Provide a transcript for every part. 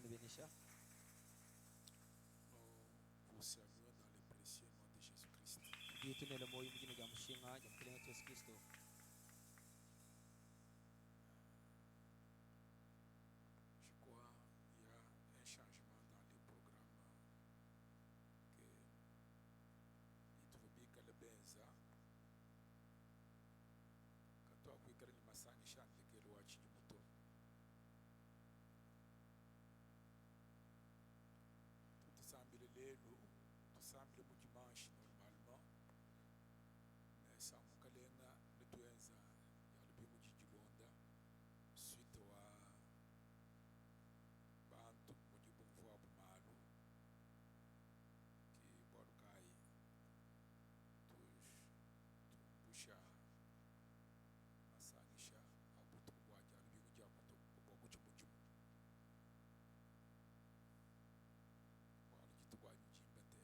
Benisha. Nous vous saluons dans le précieux nom de Jésus-Christ. Gitunelo mo yung ginagam shinga jam kilinga Yesus Kristo. Je crois qu'il y a un changement dans le programme que ituvubika le benza katoa kwikala ni masangi shandikelo wachini muto tusambile lelo tusambile mu dimanche normalement mais samukalenga letuenza yalubi mu jijilonda suite wa bantu mu jibumvu wa bumalu ki borukai tumbusha asanisha abutu bwaja yalubi mu jabuto bokuchi mujumu walijitu kwa njimba tela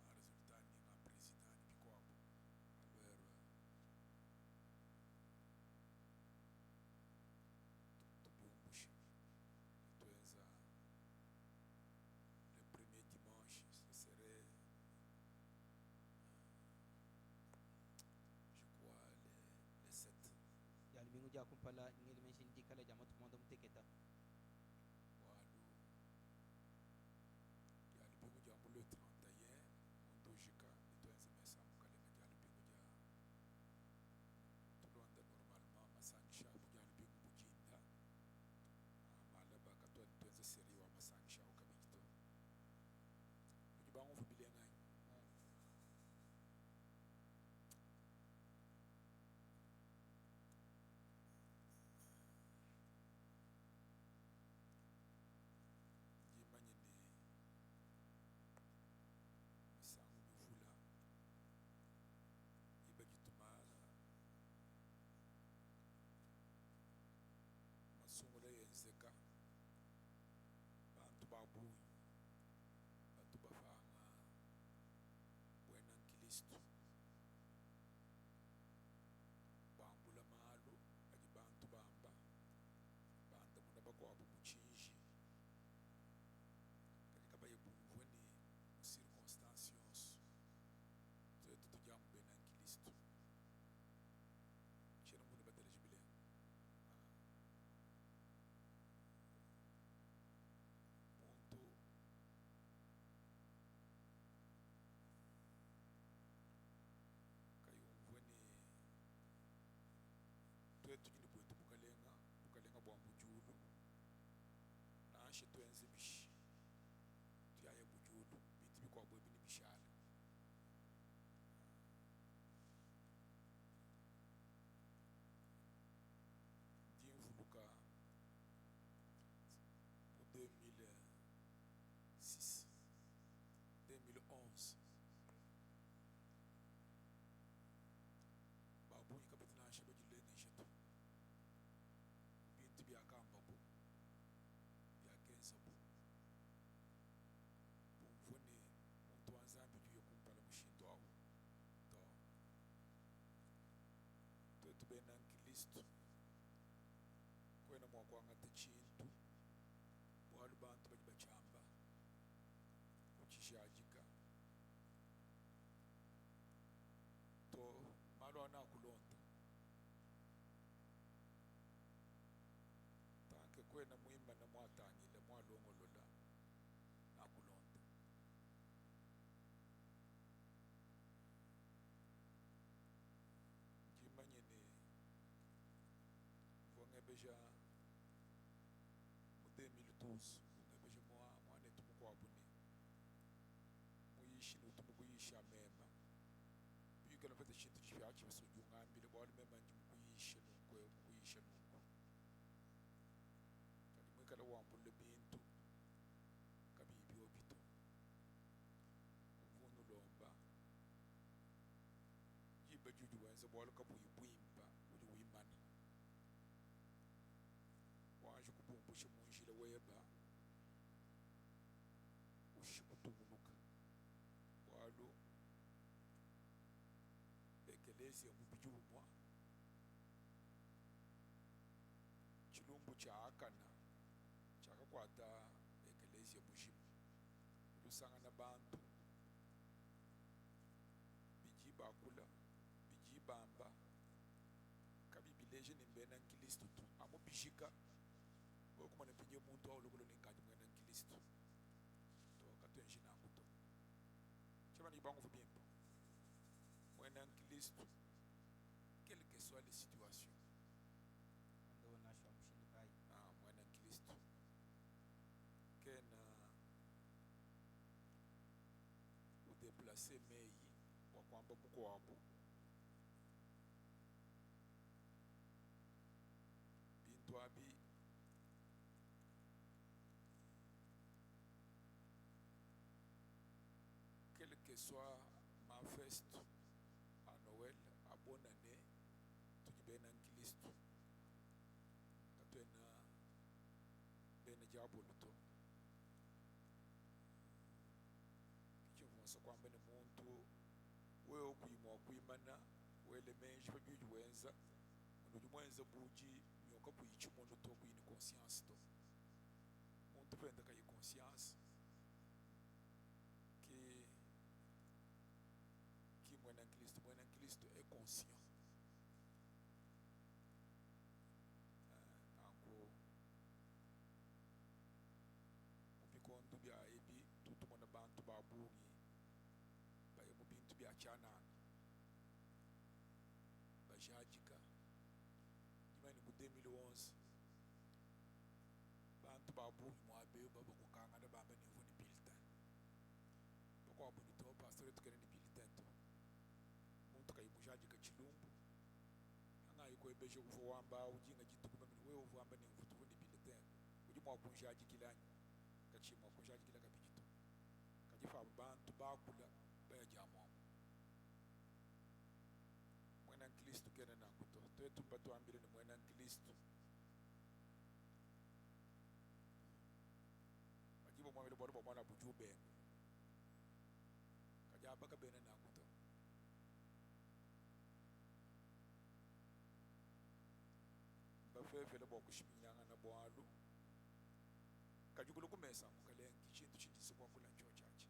a resultat ni na president bikwabo alors tubiumbusha tuenza le premier dimanche ce serait je crois le 7 Yal bingu ja kumpala ngel mention di kala jamat mondo mteketa. walu yali bingu jambo le 31 mondojika tuenza mesa mukalenga yali bingu ja tulonda normalement masangisha yali bingu bujinda malaba katwa tuenza seri wa masangisha ukabito kujibangu fubilenga yimanye ni misango mivula ibagitumala masungula yenzeka bantu babuyi bantu bafanga bwena nkilistu bambula malo aji bantu bamba banda muna bakwabo muchinji kalika bayebumvwe ni circonstances twetu tujamu bwena nkilistu chena muna badala jibile muntu kayumvwe ni twetu jini bwetu bukalenga bwa mujulu nanshe twenze bishi tuyaye mujulu bintu bikwabwe bini bishala ndimvuluka mu 2006 2011 babuyi kabati nanshe bajilene shetu bintu byakambabo byakensa bu bumvune muntu wanzambi juye kumpala mushinto awo to twetu bena nkilistu kwena mwakwangata chintu bwalu bantu baji bachamba kuchishajika to malo anakulonda tanke kwena mwima na mwatangile mwalongolola nakulonda jimanye ni vongebeja mu 2012 vongebeja mwane tumukwabuni muyishi nutumukuyisha mema bikala pata chintu chifyachi basujungambile bwali mema nji mukuyisha nunkwe mukuyisha nunku kali mwikala wambule bintu kabibyo bito kuvunu lomba jiba juju wenza bwala kabuyibwimba uli wimana wanje kubumbusha munjila weba ushikutugunuka walu ekelezi ya mubijumwa chilumbu cha akana chakakwata sia mujimu lusanga na bantu biji bakula biji bamba kabibileje nimbena nkilisto tu amo bishika okuma nepinye muntu awulukulo ninkaji mwena nkilisto to katwenji nangu to chama ni bangu vubimpo mwena nkilisto quelle que soit les situations mwena nkilisto kena udeplace meyi wakwamba mukwabu bintu abi quelle que soit ma feste à Noël à bonne année tujibena nkilisto katwena bena jaboluto kichivunsa kwamba ni muntu wewe okuyima okwimana wele menji babyuji wenza unuji mwenza buji nyoka kuyichi mundu to kuyini conscience to muntu penda kayi conscience ki mwena nkilisto est conscient anko mubikondo bya ebi tutumona bantu babungi baye mubintu bya chanana bajajika imani mu 2011 bantu babungi mwabeyo baba kukanga na bamba nivu ni bulletin bako abonito pastor tukene ni bulletin to muntu kayi mujajika chilumbu anga yiko ebeje kuvo wamba ujinga jitukuma mini wewe uvamba ni mvutu ni bulletin uji mwa kunjaji kilani kachi mwa kunjaji kila kabijito kajifa bantu bakula baya jamwa mwena nkilisto kene nanguto twetu mbatu ambile ni mwena nkilisto majibo mwamile bwadu bwa mwana bujube kajaba kabene nanguto bafefele bwa kushiminyanga na bwalu kajugulu kumesa mukalengi chintu chindisi kwa kula ncho chache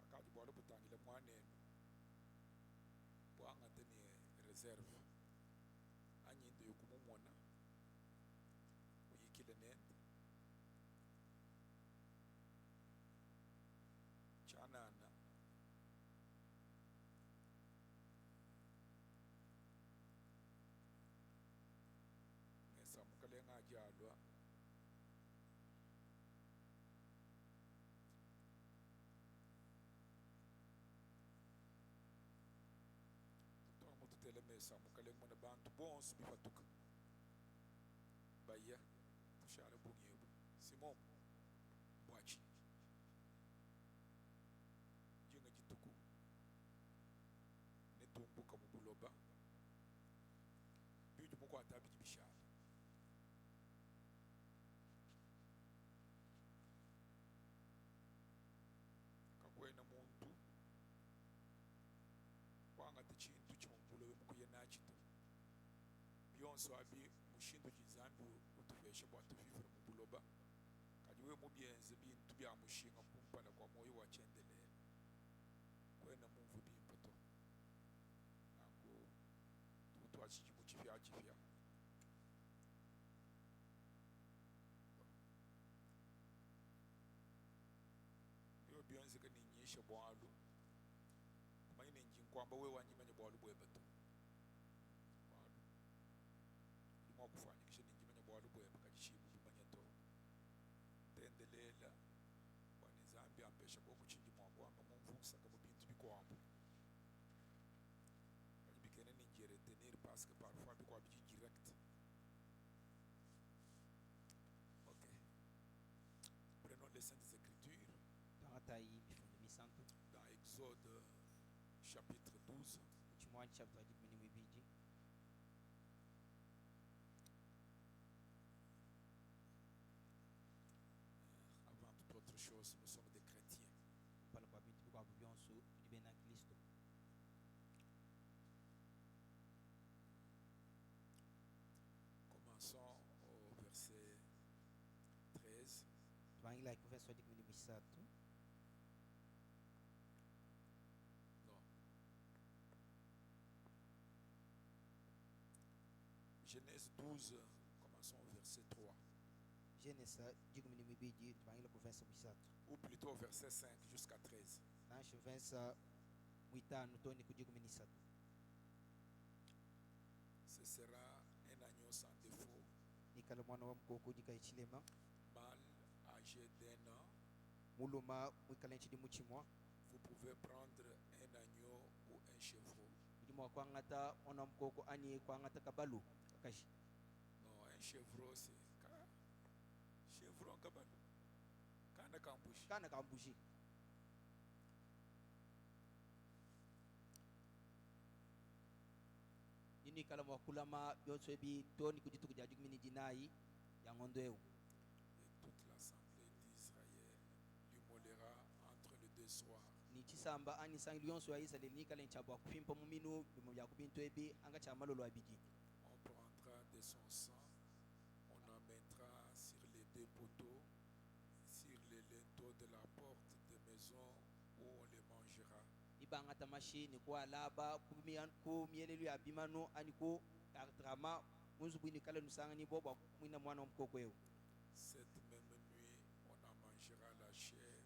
akaji bwalu butangile mwanenu bwanga teni reserve anyinde yokumumona uyikile nende chanana mesa mukalenga ajalwa tutele mesa mukalenga mwana bantu bonsu bifatuka baya tushale bunyebu simon bwachi jinga jituku netumbuka mubuloba byuju muko atabiji bishale kakwena muntu wanga tichintu chimumbulo mukuye nachito byonso abi mushindu jizambi utufeshe bwa tufifira mubuloba kajiwe mubyenze bintu bya mushinga kumpala kwa moyo wa chendelele kwena mumvu bimpoto ako tutwachi chifya yo byonze kaninyisha bwalu kumanyine njinkwamba we wanyimanye bwalu bwebeto bwalu limwa kufanyikisha ninjimanye bwalu bwebe kachichibu bumanye to tendelela wanizambi ambesha bokuchinji mwakwamba mumvusa kama bintu bikwambu bikene ninjere tenir parce que parfois bikwa biji direct. Ok, prenons les saintes écritures dans Exode chapitre 12 avant toute autre chose nous sommes des chrétiens. tibangila ikuverso dikumi misatu. Non. Genèse 12, commençons au verset 3. Genesa dikumi mibiji tibangila kuverso misatu. Ou plutôt au verset 5 jusqu'à 13. Nasho versa mwitanu toni kudikumi nisatu. Ce sera un agneau sans défaut, Nikala mwana wa mkoko dika ichilema. mâle âgé d'1 an. Muluma mwikala nchidi muchimwa. Vous pouvez prendre un agneau ou un chevreau. Kudimwa kwa ngata mwana mkoko ani kwa ngata kabalu kakashi. Non, un chevreau c'est chevreau kabalu. Kana kambushi. Kana kambushi. Ini kala mwakulama byotso bi toni kujitu kujaji kumini jinai ya ngondo eu. Et toute l'assemblée d'Israël l'immolera entre les deux soirs. Ni chisamba ani sangi yonso ya Israel ni kala nchabwa kufimpa muminu bimu bya kubintu ebi anga cha malolo abiji. On prendra de son sang, on en mettra sur les deux poteaux, sur les linteaux de la porte de maison où on les mangera. Ibanga tamashi ni kwa laba ku mielelu ya bimano ani ku drama munzu bwini kala nusanga ni boba mwina mwana mkoko eu. Cette même nuit, on en mangera la chair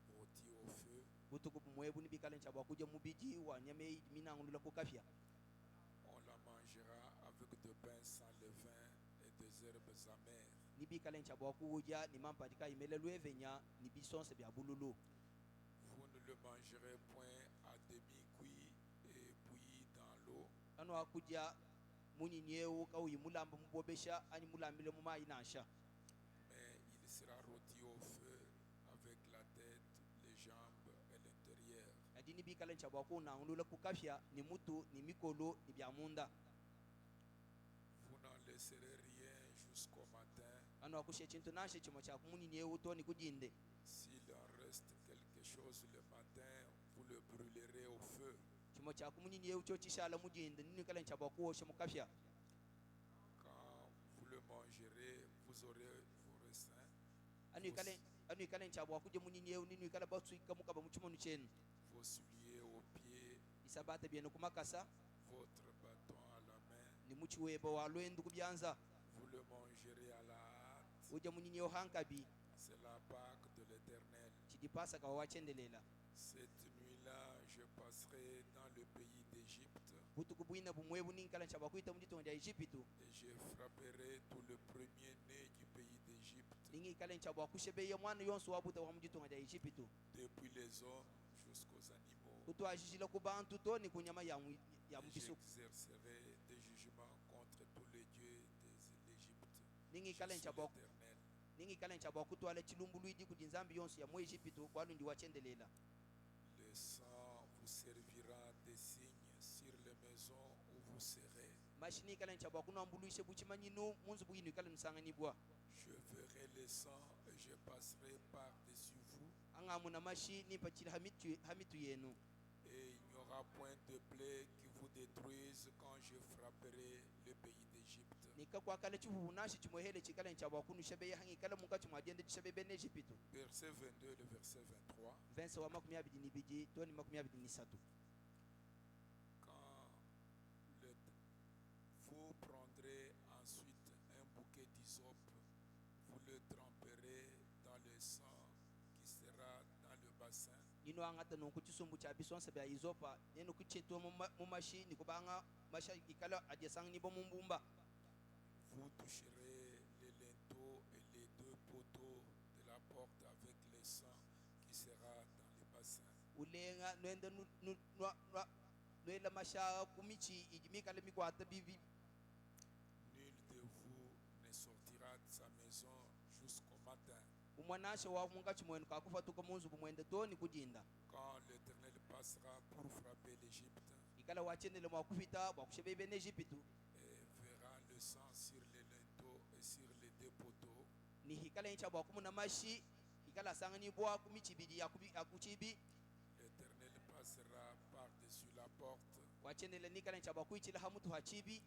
rôtie au feu. Butuku bumwebu ni bikala nchabwa kuja mubiji wa nyame mina ngulula kukafia. On la mangera avec de pain sans levain et des herbes amères. Ni bikala nchabwa kuja ni mampa dika imelelu evenya ni bisonse bya bululu. Vous ne le mangerez point à demi cuit et bouilli dans l'eau, Ano akuja muni nyeu kauyi mulamba mubobesha ani mulambile muma inasha. mais il sera rôti au feu avec la tête, les jambes et l'intérieur. Adini bikala nchabwa ku na ngulula kukafia ni mutu ni mikolo ni bya munda. Vous n'en laisserez rien jusqu'au matin. Ano akushe chintu nashe chimo cha kumuni nyeu toni kujinde. S'il en reste quelque chose le matin, vous le brûlerez au feu. Chimo cha kumuni nyeu cho chishala mujinde nini kala nchabwa ku oshe mukafia. Quand vous le mangerez, vous aurez vos raisins, Anu ikale nchabwa kuje muni nyeu nini ikala batsu ikamuka ba muchimono chenu. vos souliers aux pieds, Isabata byenu kumakasa votre bâton à la main. ni muchiwebo wa lwendu kubyanza. Vous le mangerez à la hâte. Uja muni nyeu hankabi C'est la Pâque de l'Éternel. chidipasa kwa wachendelela. Cette nuit-là, je passerai dans le pays d'Égypte Butuku bwina bumwebu nini kala nchabwa kuita mujitonga ya Egyptu. et je frapperai tout le premier-né du pays d'Égypte, Ningi kala nchabwa kushebe ya mwana yonso wabuta wa mujitonga ya Egyptu. depuis les hommes jusqu'aux animaux. Kutu ajijila kubantu toni kunyama ya Et mbisu. j'exercerai des jugements contre tous les dieux de l'Égypte. Ningi Je kala suis nchabwa l'Éternel. ningi kala nchabwa kutwala chilumbuluidi kudinzambi yonso ya mu Egyptu kwalu ndi wachendelela. Le sang vous servira des signes sur les maisons où vous serez. Mashini kala nchabwa kunambuluishe buchimanyinu munzu bwinu kala nsanganibwa. Je verrai le sang et je passerai par-dessus vous. Anga muna mashi ni pachila hamitu yenu. Et il n'y aura point de plaie qui vous détruise quand je frapperai le pays d'Égypte. Nika kwa kala chihu nashi chimohele chikala nchabwa kunu shebe ya hangi kala munga chimwajende chishebe bene Egyptu. Verset 22, le verset 23. Verse wa makumi abidi ni biji toni makumi abidi ni satu. Quand vous prendrez ensuite un bouquet d'hysope, vous le tremperez dans le sang qui sera dans le bassin. Nino angata no kuchisumbu cha bisonse bya izopa neno kucheto mu mashi ni kubanga masha ikala ajesang ni bomumbumba. Vous toucherez les linteaux et les deux poteaux de la porte avec le sang qui sera dans le bassin. Ulenga nwenda nwela masha kumichi ijimika le mikwata bibi. Nul de vous ne sortira de sa maison jusqu'au matin. Umwanashe wa munga chimwenu kakufa tuko munzu bumwende toni kujinda. Quand l'Éternel passera pour frapper l'Égypte Ikala wachendele mwa kufita wa kushebe bene Egyptu. et verra le sang sur les linteaux et sur les deux poteaux, Ni hikala incha bwa kumuna mashi ikala sangani bwa kumichi bidi ya kuchibi. l'Éternel passera par-dessus la porte Wachendele nikala incha bwa kuichila hamutu hachibi. et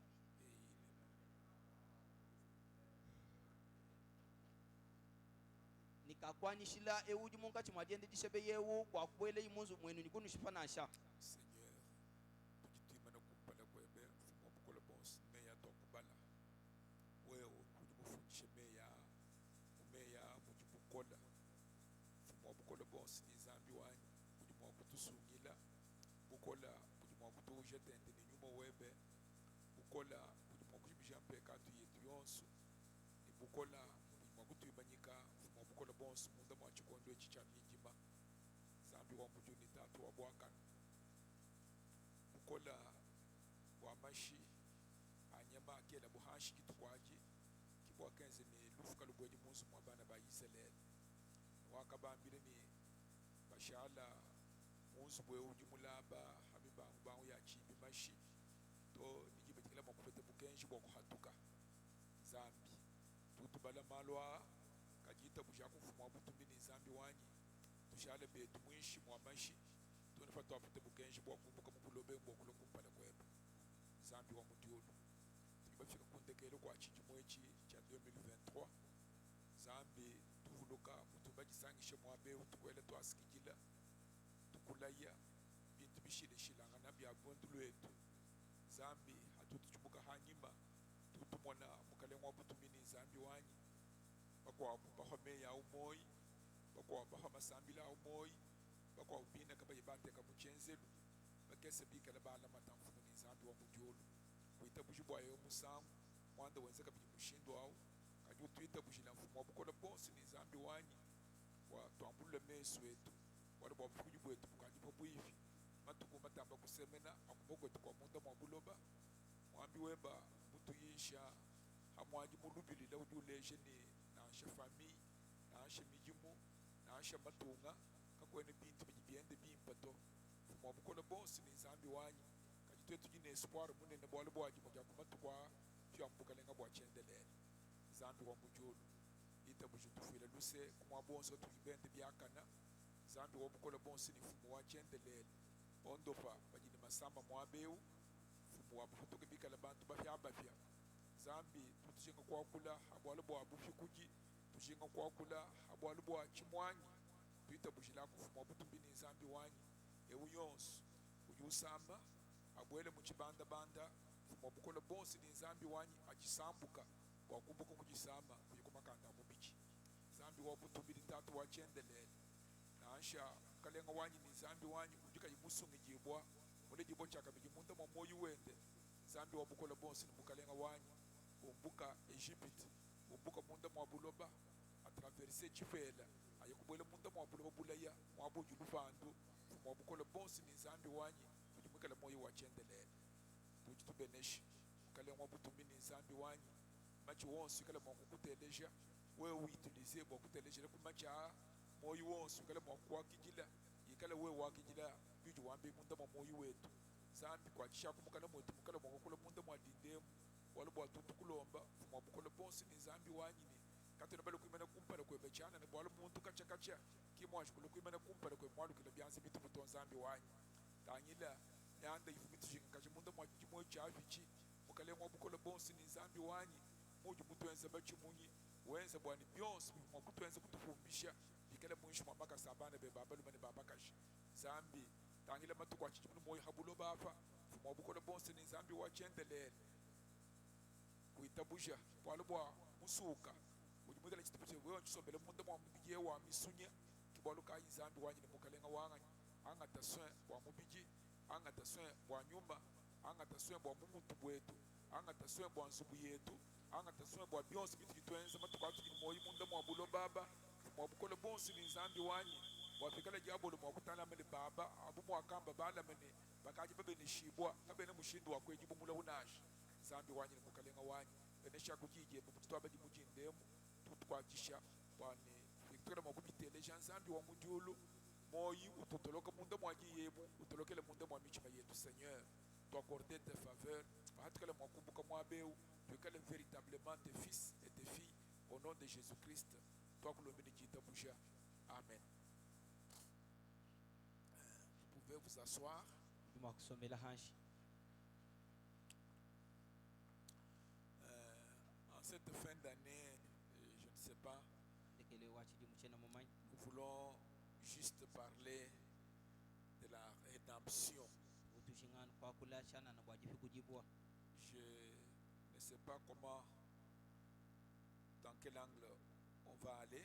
Ni kakwanishila ewudi munkati mwajende disebe yewu kwakubwele imunzu mwenu nikunu shifanasha Seigneur, tukitwimana kumpala kwebe mfumo bukola bonsi meya tokubala wewe kujimufundishe meya mujibukola mfumo bukola bonsi ni zambi wanyi kujimwa kutusungila bukola kujimwa kutuje tente ni nyuma webe bukola kujimwa kujibijampe katu yetu yonsu ni bukola kujimwa kutwimanyika mfumo bukola bonsi munda mwa chikondo echi cha mijima zambi wa mujuni tatu wa bwakana bukola bwamashi anyama akela buhashi kitukwaji kibwakenze ni lufuka lubweji munsi mwa bana ba Israeli wakabambire ni bashala munsi bwe uji mulaba habibangu bangu ya chibi mashi to nijibetikela makufete bukenshi bwa kuhatuka zambi tutubala malwa kajita bushaku mfumo butumbi ni zambi wanyi tushale betu mwishi mwa mashi tunifa twapute bukenshi bwa kumbuka mubulobe bwa kulokumpala kwebe zambi wa mudiolu tikibafika kundekelo kwa chiji mwechi cha 2023 zambi tuvuluka mutumba jisangishe mwabe tukwele twasikijila tukulaya bintu bishileshilanga na byagwendu lwetu zambi hatutuchumuka hanyima tutumona mukalengwa butumini zambi wanyi bakwa bahome ya umoyi bakwa bahama sambila umoyi bakwa ubina kaba yibate kabuchenzelu bakese bikala bala matamfumu ni zambi wa mujulu kuita bujibwa yo musangu mwanda wenzeka bimushindo au kaju tuita bujila mfumu wabukola bonsi ni zambi wanyi wa twambule mesu wetu wale bwa bukujibu wetu bukajibu bwivi matuku matamba kusemena akubogwe kwa munda mwa buloba mwambi weba mbutu yisha hamwaji mulubili la ujuleje ni naasha fami naasha mijimu naasha matunga kakwene bintu bijibiende bimpato mfumo wabukola bonsi ni zambi wanyi kajitwe tujine espoir munene bwale bwaji moja kumatukwa fyambuka lenga bwa chendelele zambi wa mujulu ita bujitufile luse kumwa bonso tujibende byakana zambi wabukola bonsi ni mfumo wa chendelele ondofa bajini masamba mwabeu mfumo wabufutuke bikala bantu bafya zambi tutushinga kwakula abwale bwa bufikuji tushinga kwakula abwale bwa chimwanyi tuita bujila kufuma butumbini zambi wanyi ewu yonsu ujusamba abwele muchibanda banda mfumo bukola bonsi ni zambi wanyi ajisambuka wakumbuka kujisamba kuyikumakanda mubichi zambi wabutumbini tatu wa chendelele naasha kalenga wanyi ni zambi wanyi ujika yimusungi jibwa mule jibwa chaka bijimunda mwa moyu wende zambi wabukola bonsi ni mukalenga wanyi umbuka Egypte umbuka munda mwa buloba atraverse chifela ayekubwele munda mwa buloba bulaya mwa buju lufandu mwa bukola bonsi ni zambi wanyi kujimukala moyo wa chendelele tujitubeneshi kale mwa butumbi ni zambi wanyi machi wonsu kala mwa kukuteleja we uitilize mwa kuteleja kumacha moyo wonsu kala mwa kwakijila ikala we wakijila biju wambe munda mwa moyo wetu zambi kwa chishaku mukana mwetu mukala mwa kukula munda mwa dindemu wala bwa tutukulomba mwa bukola bonsi ni zambi wanyi ni katena bale kuimana kumpala kwe bechana ne bwala muntu kacha kimwashi kulo kuimana kumpala kwe mwalu kila byansi bitu buton zambi wanyi tanyila nyanda ifumitu shinga kacha munda mwa chimo chafichi mukale mwa bukola bonsi ni zambi wanyi muju mutwenza bachi munyi wenza bwani byonsi mwa kutwenza kutufumbisha bikale mwisho mwa baka sabana be babalu mane babakashi zambi tanyila matu kwa chichimu moyo habulo bafa mwa bukola bonsi ni zambi wa chendelele kuitabusha bwala bwa musuka ujumudela chitupuse wewe chisombele munda mwa mubije wa misunya kibwalu ka izambi wanyi ne mukalenga wanga anga taswe bwa mubiji anga taswe bwa nyumba anga taswe bwa mumuntu bwetu anga taswe bwa nsubu yetu anga taswe bwa byonsi bitu kitwenza matukwatu kini moyi munda mwa bulo baba mwa bukola bonsi ni zambi wanyi bwa fikala jabolo mwa kutala mele baba abu mwa kamba bala mene bakaji babe ni shibwa kabe ne mushindu wa kwejibu mula unashi zambi wanyi ne mukalenga wanyi benesha kukije mutitwa badi mujindemu tukwakisha bwane fikira makubitele janzambi wa mujulu moyi utotoloka munda mwaji yebu utolokele munda mwa michima yetu Seigneur t'accorder tes faveurs atukale mwakumbuka mwabeu tukale véritablement tes fils et tes filles au nom de Jésus-Christ twakulombeni jitabusha amen. Vous pouvez vous asseoir. En cette fin d'année, je ne sais pas, Nous voulons juste parler de la rédemption. Je ne sais pas comment, dans quel angle on va aller,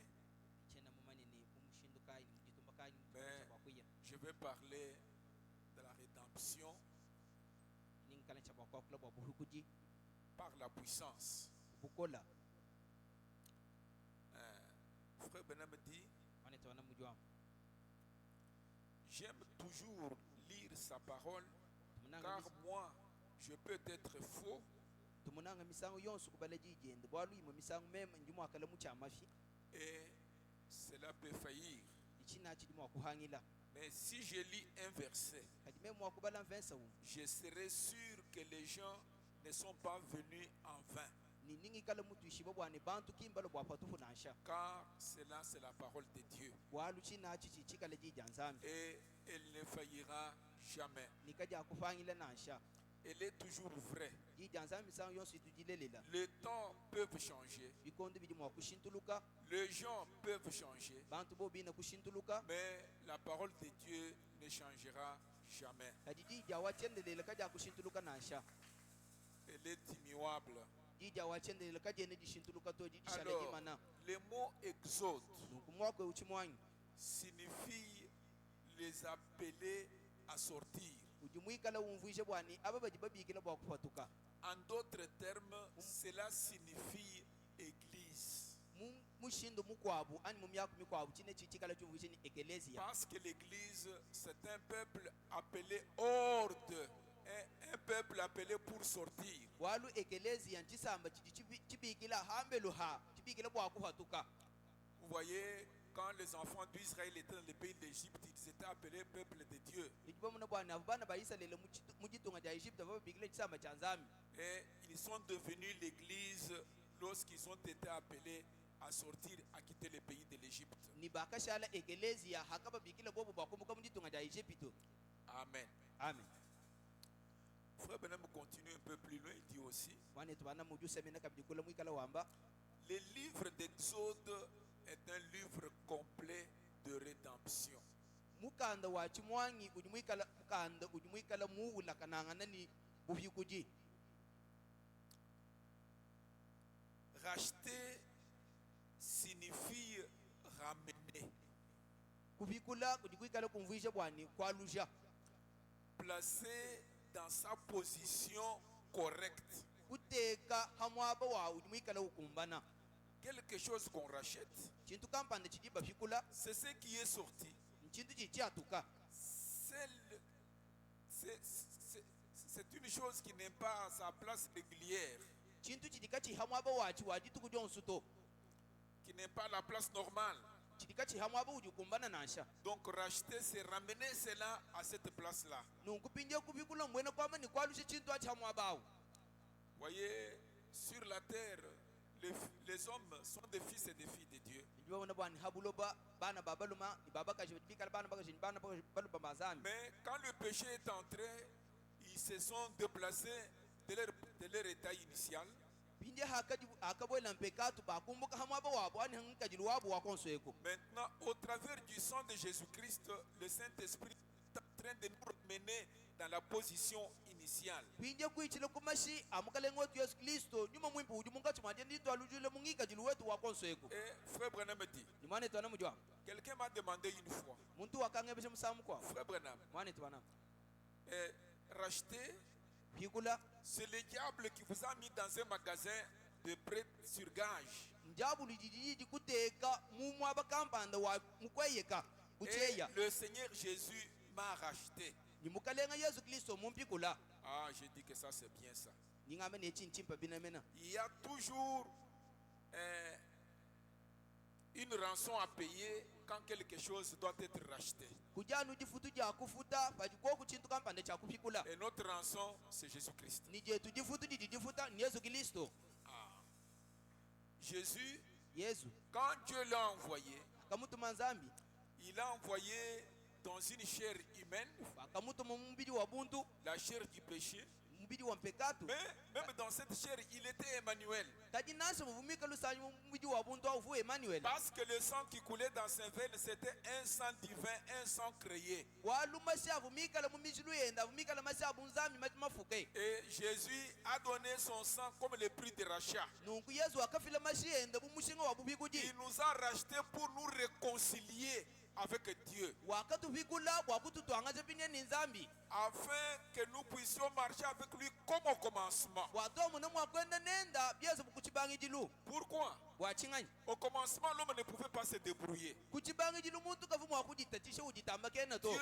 mais je vais parler de la rédemption par la puissance. Frère Benin me dit, j'aime toujours lire sa parole, car moi, je peux être faux, et cela peut faillir. Mais si je lis un verset, je serai sûr que les gens ne sont pas venus en vain. Car cela, c'est la parole de Dieu. Et elle ne faillira jamais. Elle est toujours vraie. Les temps peuvent changer. Les gens peuvent changer. Mais la parole de Dieu ne changera jamais. Elle est immuable. Alors, le mot exode signifie les appeler à sortir. En d'autres termes, cela signifie église. Parce que l'église, c'est un peuple appelé hors de, un peuple appelé pour sortir. Vous voyez, quand les enfants d'Israël étaient dans le pays d'Égypte, ils étaient appelés peuple de Dieu. Et ils sont devenus l'église lorsqu'ils ont été appelés à sortir, à quitter le pays de l'Égypte. Amen. Amen. Frère Benem continue un peu plus loin, il dit aussi, le livre d'Exode est un livre complet de rédemption. Racheter signifie ramener. Placer dans sa position correcte. Quelque chose qu'on rachète, c'est ce qui est sorti. C'est une chose qui n'est pas à sa place régulière, qui n'est pas la place normale. Donc racheter, c'est ramener cela à cette place-là. Voyez, sur la terre, les hommes sont des fils et des filles de Dieu. Mais quand le péché est entré, ils se sont déplacés de leur état initial. Maintenant, au travers du sang de Jésus-Christ, le Saint-Esprit est en train de nous ramener dans la position initiale. Et Frère Branham me dit, quelqu'un m'a demandé une fois, Frère Branham, racheter, c'est le diable qui vous a mis dans un magasin de prêt sur gage. Et le Seigneur Jésus m'a racheté. Ah, j'ai dit que ça c'est bien ça. Il y a toujours une rançon à payer quand quelque chose doit être racheté. Et notre rançon, c'est Jésus-Christ. Ah. Jésus, quand Dieu l'a envoyé, il a envoyé dans une chair humaine, la chair du péché, mubidi wa mpekatu Mais même dans cette chair, il était Emmanuel. kadi nase muvumika lusanyi mubidi wa buntu auvu Emmanuel Parce que le sang qui coulait dans ses veines, c'était un sang divin, un sang créé. waluma sha avumika la mumijilu yenda avumika la masha bunzami mafuke Et Jésus a donné son sang comme le prix de rachat. nungu Yesu akafila mashi yenda bumushinga wa bubikuji Il nous a rachetés pour nous réconcilier avec Dieu, wakatubikula wakututwangaza pinya ni nzambi afin que nous puissions marcher avec lui comme au commencement. watomu na mwakwenda nenda byezo kuchibangi jilu Pourquoi? wachinganya Au commencement, l'homme ne pouvait pas se débrouiller. kuchibangi jilu muntu kavumu wakuditatisha uditamba kena to Dieu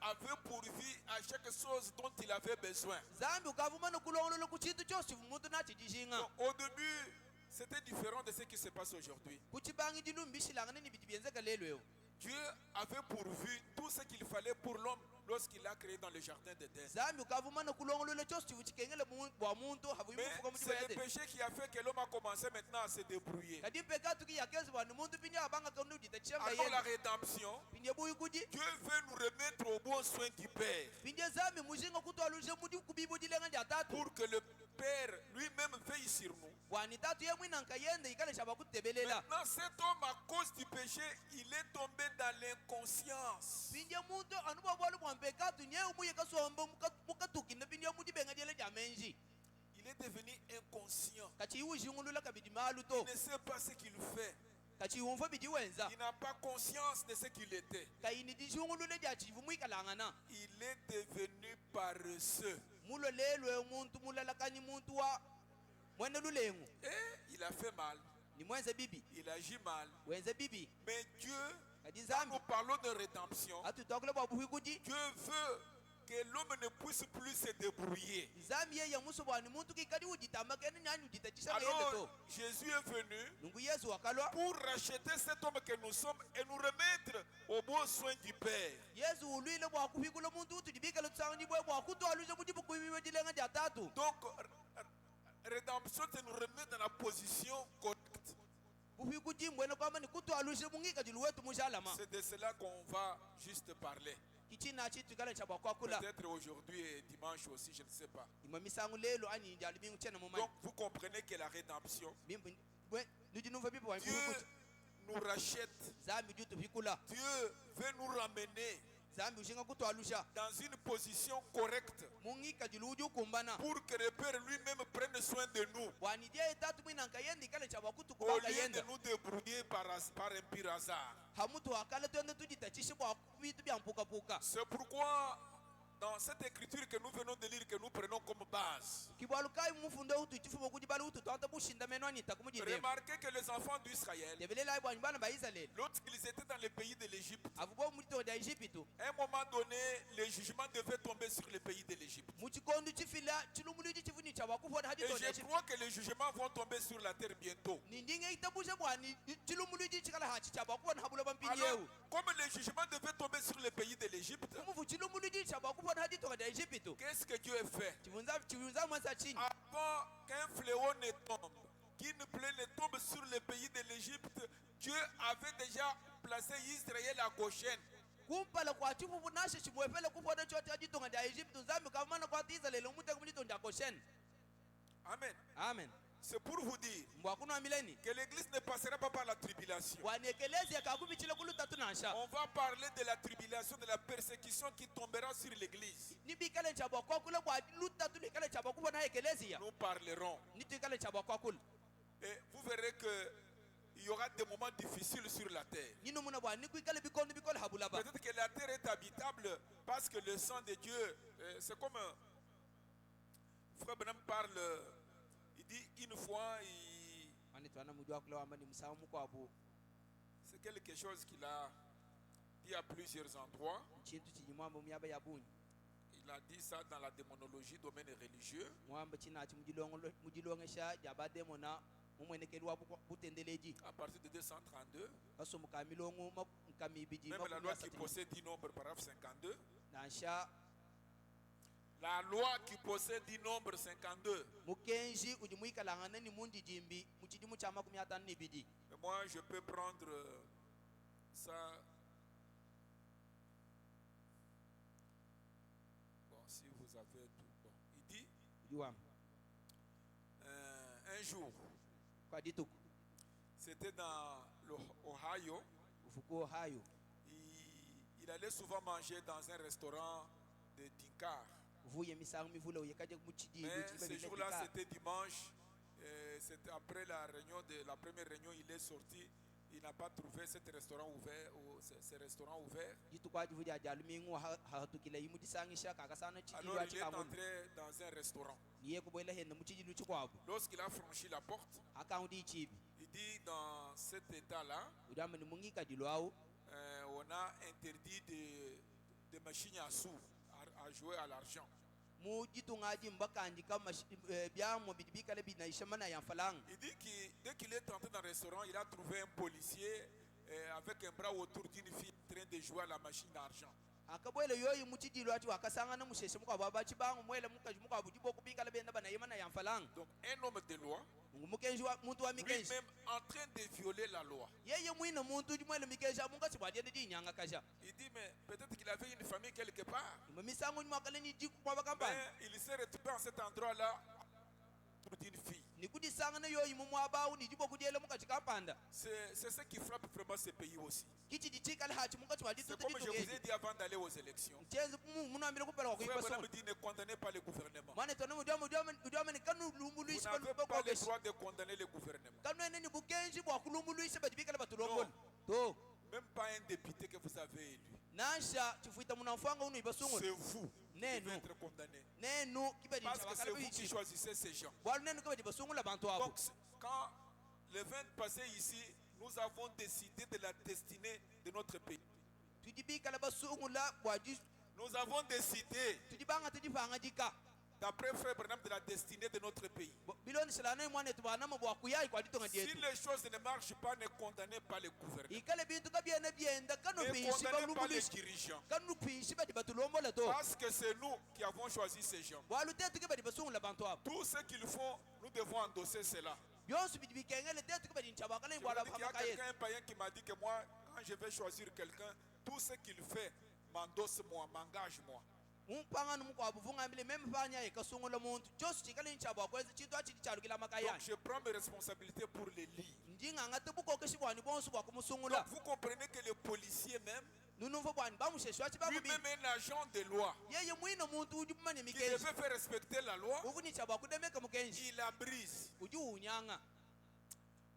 avait pourvu à chaque chose dont il avait besoin. zambi ukavuma nokulongolola kuchintu chosi muntu nachijishinga Donc, au début, c'était différent de ce qui se passe aujourd'hui. kuchibangi jilu mbishilangane ni bitu byenzeka lelo Dieu avait pourvu tout ce qu'il fallait pour l'homme lorsqu'il l'a créé dans le jardin d'Éden. zambi ukavuma nokulongolola chosi chivuchikengele bwa muntu Mais havuimufuka mujibu c'est le yade péché qui a fait que l'homme a commencé maintenant à se débrouiller. kadi pekatu ki yakezi bwana muntu pinya abanga kanu uditatisha Alors la yenda rédemption, pinye buyi kuji Dieu veut nous remettre au bon soin du Père. pinye zambi mushinga kutwalushe mudi kubibu dilenga nja tatu Pour que le Père lui-même veille sur nous. bwani tatu ye mwina nkayenda ikale shaba kutebelela Maintenant, cet homme, à cause du péché, il est tombé dans l'inconscience. pinye muntu anuba bwalu bwa mpekatu nye umuye kasomba mukatukina pinye mudi benga jele jamenji Il est devenu inconscient. kachi iwujingulula kabidi malu to Il ne sait pas ce qu'il fait. kachi iwumfa bidi wenza Il n'a pas conscience de ce qu'il était. kayini dijingulule ja chivu mwikalangana Il est devenu paresseux. mulo lelwe muntu mulalakani muntu wa mwene lulengu Et il a fait mal. ni mwenze bibi Il agit mal. wenze bibi Mais Dieu, kadi quand zambi nous parlons de rédemption, atutokule bwa buhikuji Dieu veut que l'homme ne puisse plus se débrouiller. zambi ye yamuso bwani muntu kikadi uditamba kene nyani uditatisha yende Alors, to Jésus est venu nungu Yesu wakalwa pour racheter cet homme que nous sommes et nous remettre au bon soin du Père. Yesu ulwile bwa kuhikula muntu utudibikala tusangi bwe bwa kutwalusha mudibu kubiwe dilenga ja tatu Donc, rédemption, c'est nous remettre dans la position correcte. buhikuji mbwene kwamba ni kutwalushe mungika jilu wetu mushalama C'est de cela qu'on va juste parler. kichina chitu kala cha bwa kwakula Peut-être aujourd'hui et dimanche aussi, je ne sais pas. ima misangu lelo ani njali bingu chena mumai Donc, vous comprenez que la rédemption, bimbu bwe nujinumva bibi wa Dieu buhikuji nous rachète. zambi jutu bikula Dieu veut nous ramener zambi ushinga kutwalusha dans une position correcte mungika jilu uju kumbana pour que le Père lui-même prenne soin de nous. bwani je tatu mwina nkayenda ikale cha bwa kutu Au kubanga lieu de yenda nous débrouiller par un pur hasard. hamutu akale twende tujitatishe bwa bitu bya mpuka C'est pourquoi, dans cette écriture que nous venons de lire, que nous prenons comme base, kibwalukai mufunde utu chifumo kujibali utu twata bushinda menwani takumujinde remarquez que les enfants d'Israël, debelela bwani bana ba Israeli lorsqu'ils étaient dans le pays de l'Égypte, avubo mulito da Egyptu à un moment donné, le jugement devait tomber sur le pays de l'Égypte. muchikondu chifila chilumuliji chifuni cha wakufoda hadi Et to je Egyptu crois que les jugements vont tomber sur la terre bientôt. nindinge itabusha bwani chilumuliji chikala hachi cha wakufoda habula bampini Alors, yeu comme les jugements devaient tomber sur le pays de l'Égypte, kumufu chilumuliji cha wakufoda hadi to da Egyptu qu'est-ce que Dieu a fait? chivunza mwanza chini Avant qu'un fléau ne tombe, qu'une plaie ne tombe sur le pays de l'Égypte, Dieu avait déjà placé Israël à Goshen. kumpala kwa chifufu nashe chimwefele kufoda chote hadi to da Egyptu zambi kamana kwa Israeli umute kumulito nda Goshen Amen. amen C'est pour vous dire mbwakuno mileni que l'Église ne passera pas par la tribulation. bwani ekelezia kakubichile kuluta tunansha On va parler de la tribulation, de la persécution qui tombera sur l'Église. nibikale cha bwakula bwa luta tunikale cha bwakuba na ekelezia Nous parlerons. nitukale cha bwakula Et vous verrez que il y aura des moments difficiles sur la terre. nino muna bwa nikuikale bikondo bikole habulaba Peut-être que la terre est habitable parce que le sang de Dieu, c'est comme Frère Branham parle, il dit une fois, ani twana mujwa kula wamba ni msamu kwa abu c'est quelque chose qu'il a dit à plusieurs endroits. chintu chijimwamba myaba yabuni Il a dit ça dans la démonologie, domaine religieux. mwamba china mujilongesha jaba demona mumwenekeli wa butendeleji À partir de 232, kaso mukamilongo mkamibiji même la loi qui possède 10 nombres, paragraphe 52. nansha La loi qui possède 10 nombres, 52. mukenji ujimuikalangana ni mundi jimbi muchijimu cha makumi atano nibidi Et moi, je peux prendre ça. Bon, si vous avez tout. Bon, il dit yuam Un jour, kwa ditu c'était dans l'Ohio. ufuko hayo Il allait souvent manger dans un restaurant de Dinkar. uvuye misango mivula uyekaje muchidi Mais ce jour-là, c'était dimanche. C'était après la réunion la première réunion, il est sorti. Il n'a pas trouvé ce restaurant ouvert. jitu kwa jivu ja jalumingu hatukila yimu disangisha kakasana chidi Alors wa il est chikamu entré dans un restaurant. niye kuboela henna muchidi luchi kwabu Lorsqu'il a franchi la porte, akaundi chibi il dit dans cet état-là, udama ni mungika dilwao on a interdit de machines à sous, à jouer à l'argent. mu jitu ngaji mbakandi kama byamo bidibikale binaisha mana ya falang. Il dit que dès qu'il est entré dans le restaurant, il a trouvé un policier avec un bras autour d'une fille en train de jouer à la machine d'argent. Akaboela yoyi muchidi lwati wakasanga na musheshe mukwa baba chibangu mwele mukaji mukwa bujibo kubikala benda bana yemana ya falang. Donc un homme de loi, Mukenji wa muntu wa mikenji lui-même en train de violer la loi. yeye mwina muntu mwele mikenji munga sibadye ndi nyanga kasha Il dit mais peut-être qu'il avait une famille quelque part. misango nyuma kale ni jiku kwa bakampani Mais il s'est retrouvé en cet endroit-là autour d'une fille. nikudi sanga na yoyi mumwa bawu ni jibo kudyele mukaji kampanda C'est ce qui frappe vraiment ce pays aussi. kichi dichikala hachi munga sibadye C'est tutu comme je vous ai ditu dit avant d'aller aux élections. chenzi munambile kupela kwa Frère kuipa Branham songo dit ne condamnez pas le gouvernement. mane tono mudwama ni kanu Vous lumbuluisi n'avez baluba pas le kwa droit de condamner le gouvernement. kanu ene ni bukenji bwa kulumbuluisi badibikala batulombole to Même pas un député que vous avez élu. nasha chifuita munamfanga unu ibasungu C'est vous qui nenu devez être condamné. nenu kibadi Parce que c'est chabakala vous qui bichi choisissez ces gens. bwalu nenu kibadi basungula bantu abo Donc, quand le 20 passé ici, nous avons décidé de la destinée de notre pays. tudibikala basungula bwaji Nous avons décidé, tudibanga tudifanga jika d'après Frère Branham, de la destinée de notre pays. biloni silana mwana tubanama bwakuyai kwa ditonga Si dietu les choses ne marchent pas, ne condamnez pas le gouvernement. ikale bintu kabyene byenda kanu Ne pishi condamnez pas les balumulisi dirigeants. kanu pishi badi batulombola to Parce que c'est nous qui avons choisi ces gens. bwalu tetu kibadi basungula bantu abo Tout ce qu'ils font, nous devons endosser cela. byonsi bidibikengele tetu kibadi nchabakala Je ingwala vous dis qu'il y a hamaka yetu quelqu'un, un païen, qui m'a dit que moi, quand je vais choisir quelqu'un, tout ce qu'il fait m'endosse moi, m'engage moi. umpangano mukwabu vungambile meme panya ikasungula muntu chosi chikale nchabwa kwezi chitu achiti chalukila Donc makayani je prends mes responsabilités pour les lire. ndinganga tebukoke shibwani bonsu bwa kumusungula Donc vous comprenez que le policier même, nunumva bwani bamusheshe wachi bamubi lui-même un agent de loi, yeye mwino muntu udi mumanya qui mikenji devait faire respecter la loi, uvuni chabwa kudemeka mukenji il la brise. uji unyanga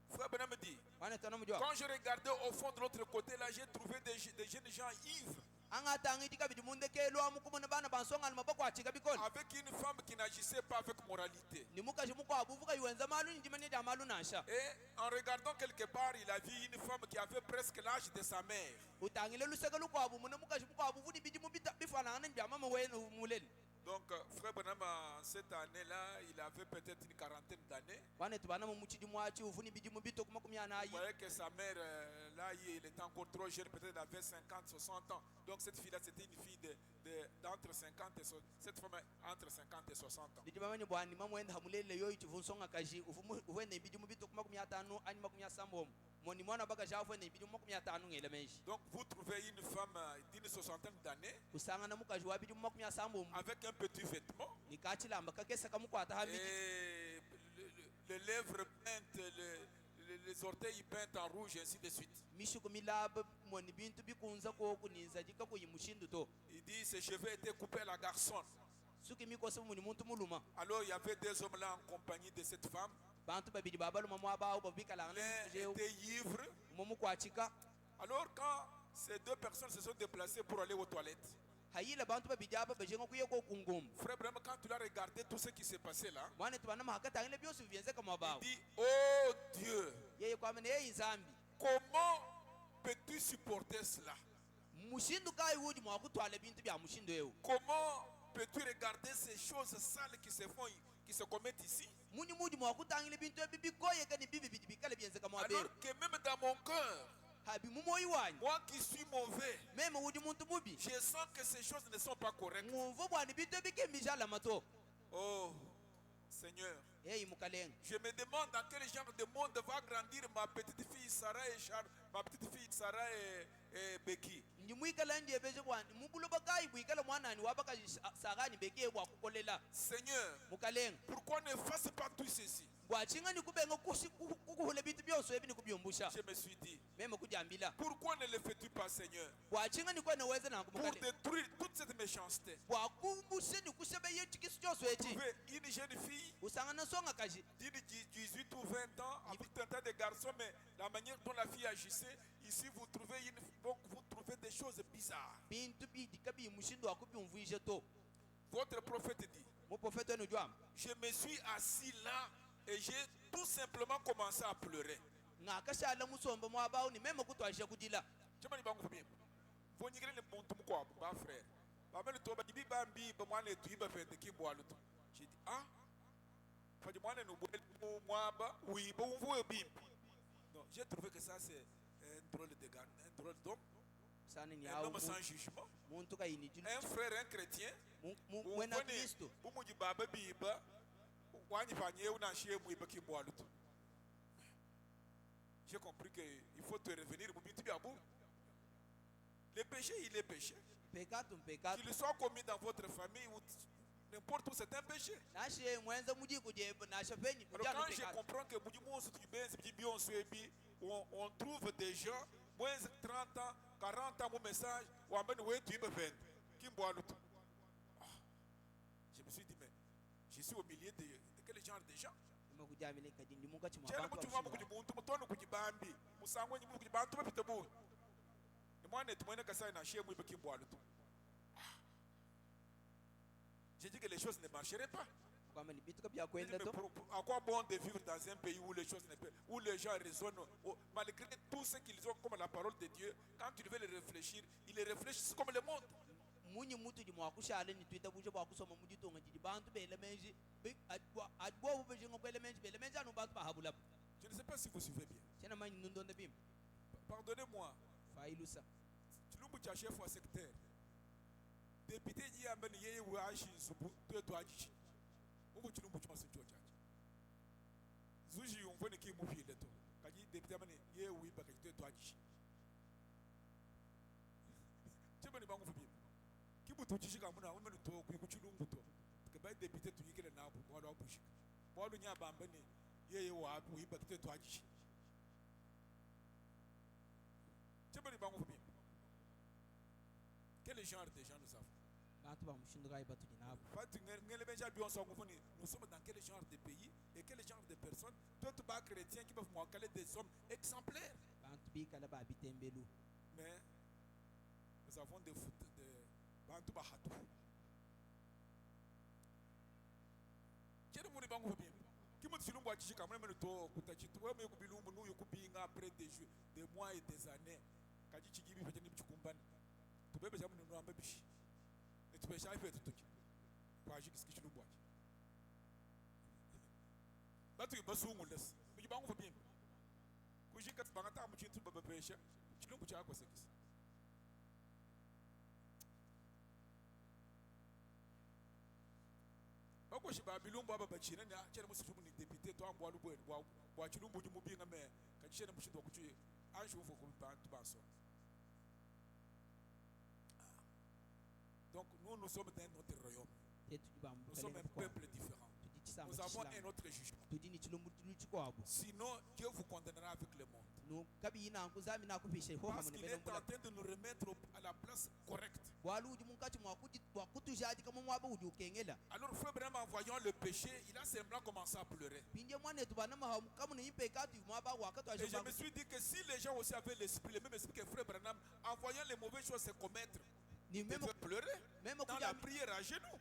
Frère Branham me dit, wana tano mujwa quand je regardais au fond de l'autre côté, là, j'ai trouvé des jeunes gens ivres, anga tangi tikabidi mundekelwa mukumuna bana bansonga mabako achika bikoni avec une femme qui n'agissait pas avec moralité. ni mukaji mukwabu vuka yuenza malu njimane da malu nasha Et en regardant quelque part, il a vu une femme qui avait presque l'âge de sa mère. utangile luseka lukwabu muna mukaji mukwabu vudi bidi mubita bifanana njama mwenu muleni Donc, Frère Branham, cette année-là, il avait peut-être une quarantaine d'années. wane tubana mu muchidi mwachi uvuni bidi mubito kuma kumyana Vous yi voyez que sa mère, là, il était encore trop jeune, peut-être elle avait 50, 60 ans. Donc, cette fille-là, c'était une fille d'entre 50 et 60. Cette femme entre 50 et 60 ans. ndiji bamanye bwani mamwenda hamulele yoyi tivunso kaji uvene bidi mubito kuma kumyatano ani makumya sambo moni mwana baka jafu ne bidi makumya tano ngele menji Donc, vous trouvez une femme d'une soixantaine d'années usanga na mukaji wa bidi makumya sambo avec un petit vêtement nikachilamba kakesa kamukwata hamidi et les lèvres peintes, les orteils peints en rouge, ainsi de suite. mishuko milaba moni bintu bikunza ko kuninza jika kuyimushindu to Il dit ses cheveux étaient coupés à la garçonne. suki mikose muni muntu muluma Alors, il y avait deux hommes là en compagnie de cette femme. bantu babidi babaluma mwabawo babikala L'un était ivre. mumukwachika Alors, quand ces deux personnes se sont déplacées pour aller aux toilettes, hayila bantu babidi aba bajenga kuyeko kungum Frère Branham, quand tu as regardé tout ce qui s'est passé là, mwana tubana mahakatangile byose bivyenzeka mwabawo il dit, oh Dieu, yeye kwamene yeye inzambi comment peux-tu supporter cela? mushindu kai wudi mwakutwala bintu bya mushindu ewu Comment peux-tu regarder ces choses sales qui se commettent ici? muni mudi mwakutangile bintu ebibikoyeka ni bibi bidi bikale byenzeka mwabero Alors que même dans mon cœur, habi mumoyi wanyu moi qui suis mauvais, meme wudi muntu mubi je sens que ces choses ne sont pas correctes. ngumva bwani bintu ebikemijala mato Oh Seigneur, hey mukaleng Je me demande dans quel genre de monde va grandir ma petite fille Sarah et Charles, ma petite fille Sarah et Becky. ndi muikala ndi ebeje bwana mubulo bakayi buikala mwanani wabaka sagani beke bwa kukolela Seigneur, mukaleng pourquoi ne fasse pas tout ceci? bwachinga ni kubenga kukuhula bitu byonso ebi nikubyumbusha Je me suis dit, meme kujambila pourquoi ne le fais-tu pas, Seigneur, bwachinga ni kwene weze nangu pour mukale détruire toute cette méchanceté? bwakumbuse ni kusebe yechikisu kyonso eki Trouver une jeune fille usangana songa kaji d'une 18 ou 20 ans avec un tas de garçons, mais la manière dont la fille agissait, ici vous trouvez des choses bizarres. bintu bidika bimushindo wakubyumvise to Votre prophète dit, muprofeta wenu jwam je me suis assis là et j'ai tout simplement commencé à pleurer. ngakashala musomba mwabawo ni meme kutwashe kudila Jamani bangu fami. Vonyigele ne muntu mukwa ba frère. Ba mele to ba dibi bambi ba mwana etu iba fete kimbo aluto. J'ai dit ah. Fadi mwana no bwele mwaba oui ba unvo bimbi. Non, j'ai trouvé que ça c'est un drôle de gars, un drôle d'homme. sana ni Un awo homme sans jugement. muntu kayini jinu Un frère, un chrétien. mwena kristo Umuji baba biba. Wanyi fanye una shie mwiba kimbo aluto. J'ai compris qu'il faut te revenir. Le péché, il est péché. pekato mpekato Qu'il soit commis dans votre famille ou n'importe où, c'est un péché. nashe mwenza muji kuje nashe peni Alors quand je comprends que on trouve des gens, moins de 30 ans, 40 ans, mon message, ou en je me suis dit, mais je suis au milieu de quel genre de gens? makujamile kadindi munga chimwa Tiens, bantu tu vas beaucoup de monde, tu m'entends beaucoup de bambi, Moussango, tu beaucoup de bantu, tu peux te bouger. Et moi, net, moi, j'ai dit que les choses ne marcheraient pas. kwamba ni bitu kabya kwenda to À quoi bon de vivre dans un pays où les choses ne peuvent, où les gens raisonnent, malgré tout ce qu'ils ont comme la parole de Dieu, quand ils veulent réfléchir, ils réfléchissent comme le monde. munyi mutu di mwakushale ni twita buje bwakusoma muji tonga di bantu belemenji adbo buje ngo belemenji anu bantu bahabula Je ne sais pas si vous suivez bien. tena manyi nundonde bim Pardonnez-moi, failusa Chilumbu cha chef wa secteur. Député dit à Ben Yé ou Ashi Subu, tu es toi Aji. Où Chilumbu tu penses que tu as Zuji, on voit qui m'a fait le tour. Quand il député Ben Yé ou Iba, tu es toi Aji. Tu es bon bien. Qui vous touche comme on a un tour, qui vous Chilumbu tour. Que ben député tu y est là pour moi, Bush. Moi, le Nia Bambani, Yé ou Iba, tu es toi Aji. Tu es bon bien. Quel genre de gens nous avons? bantu bamushindo kai batu dinabo Nous sommes dans quel genre de pays et quel genre de personnes? D'autres bas chrétiens qui peuvent manquer des hommes exemplaires. bantu bikala babitembelu Mais nous avons des bantu bahatou. Qui me dit que quand même le tour, après des mois et des années, quand tu dis que tu tu peux jamais nous rendre biche. Et tu peux jamais faire tout. Pas juste ce que tu nous bois. Là tu vas sous mon laisse. Mais tu vas en bien. Quand j'ai quatre bagages, tu tu peux pêcher. Tu nous bois quoi c'est ça? Pourquoi je Babylone baba bachina na chana musu ni député toi bois lu bois tu nous bois du mobile na mais quand tu chana musu doit tu un jour faut qu'on parle tout basso. Donc nous sommes dans notre royaume. Nous sommes un peuple différent. Nous avons un autre jugement. Sinon, Dieu vous condamnera avec le monde. Parce qu'il est en train de nous remettre à la place correcte. Alors frère Branham, en voyant le péché, il a simplement commencé à pleurer. Et je me suis dit que si les gens aussi avaient l'esprit, le même esprit que frère Branham, en voyant les mauvaises choses se commettre, ils peuvent pleurer dans la prière à genoux.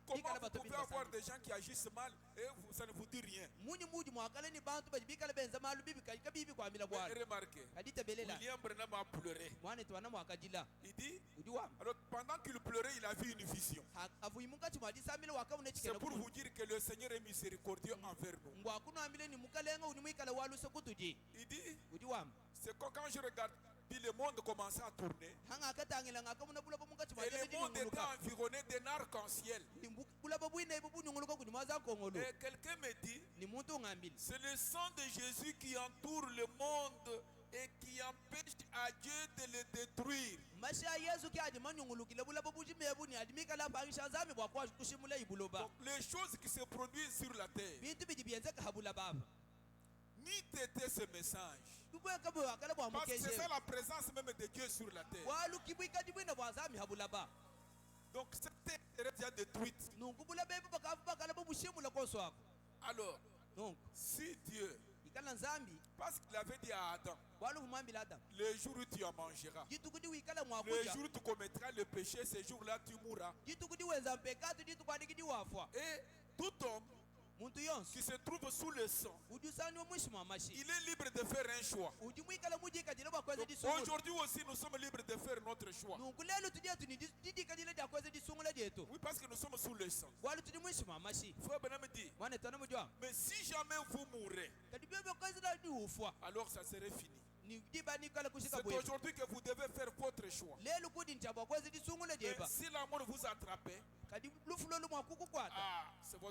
Comment vous pouvez avoir des gens qui agissent mal et ça ne vous dit rien? Remarquez, William Branham a pleuré. Il dit, alors pendant qu'il pleurait, il a vu une vision. C'est pour vous dire que le Seigneur est miséricordieux envers nous. Il dit, c'est quand je regarde, Puis le monde commençait à tourner. hanga katangila ngaka muna bulaba munga Et chimajani le monde était dinyunguluka environné d'un arc-en-ciel. ni bulaba bwine ibu bunyunguluka kuni maza kongolo Et quelqu'un me dit, ni muntu ngambili c'est le sang de Jésus qui entoure le monde et qui empêche à Dieu de le détruire. masha yesu ki adi manyungulukile bulaba bujimebu ni adimika la bangisha zami bwa kwa kushimula ibuloba Donc les choses qui se produisent sur la terre, bintu bidi bienzeka habula baba ni t'étais ce message. dubweka bwe akala bwa Parce que c'est mukeshe ça la présence même de Dieu sur la terre. walu kibwika dibwina bwa zami habula ba Donc cette terre est déjà détruite. nungubula bebu bakafu bakala bubushimula koswako Alors, donc si Dieu, ikala nzambi parce qu'il avait dit à Adam, walu humambila adam le jour où tu en mangeras, jitukudi wikala le mwakuja jour où tu commettras le péché, ce jour-là tu mourras. jitukudi wenza mpekatu jitukwadikidi wafwa Et tout homme muntu yonse qui se trouve sous le sang, ujusani wa mwishimu wa mashi il est libre de faire un choix. uji mwikala mujika jila bakweze Donc, disungula aujourd'hui aussi, nous sommes libres de faire notre choix. nunkulelo tudia tuni didika jila jakweze disungula jetu Oui, parce que nous sommes sous le sang. walu tuni mwishimu wa mashi Frère Benham dit, mwane tana mujwa mais si jamais vous mourrez, kadi bebe kweze da di ufwa alors ça serait fini. ni diba ni kala kushika C'est bwe aujourd'hui que vous devez faire votre choix. lelo kudi nchabwa kweze disungula Mais jeba si la mort vous attrape, kadi lufulo lu mwakuku kwata c'est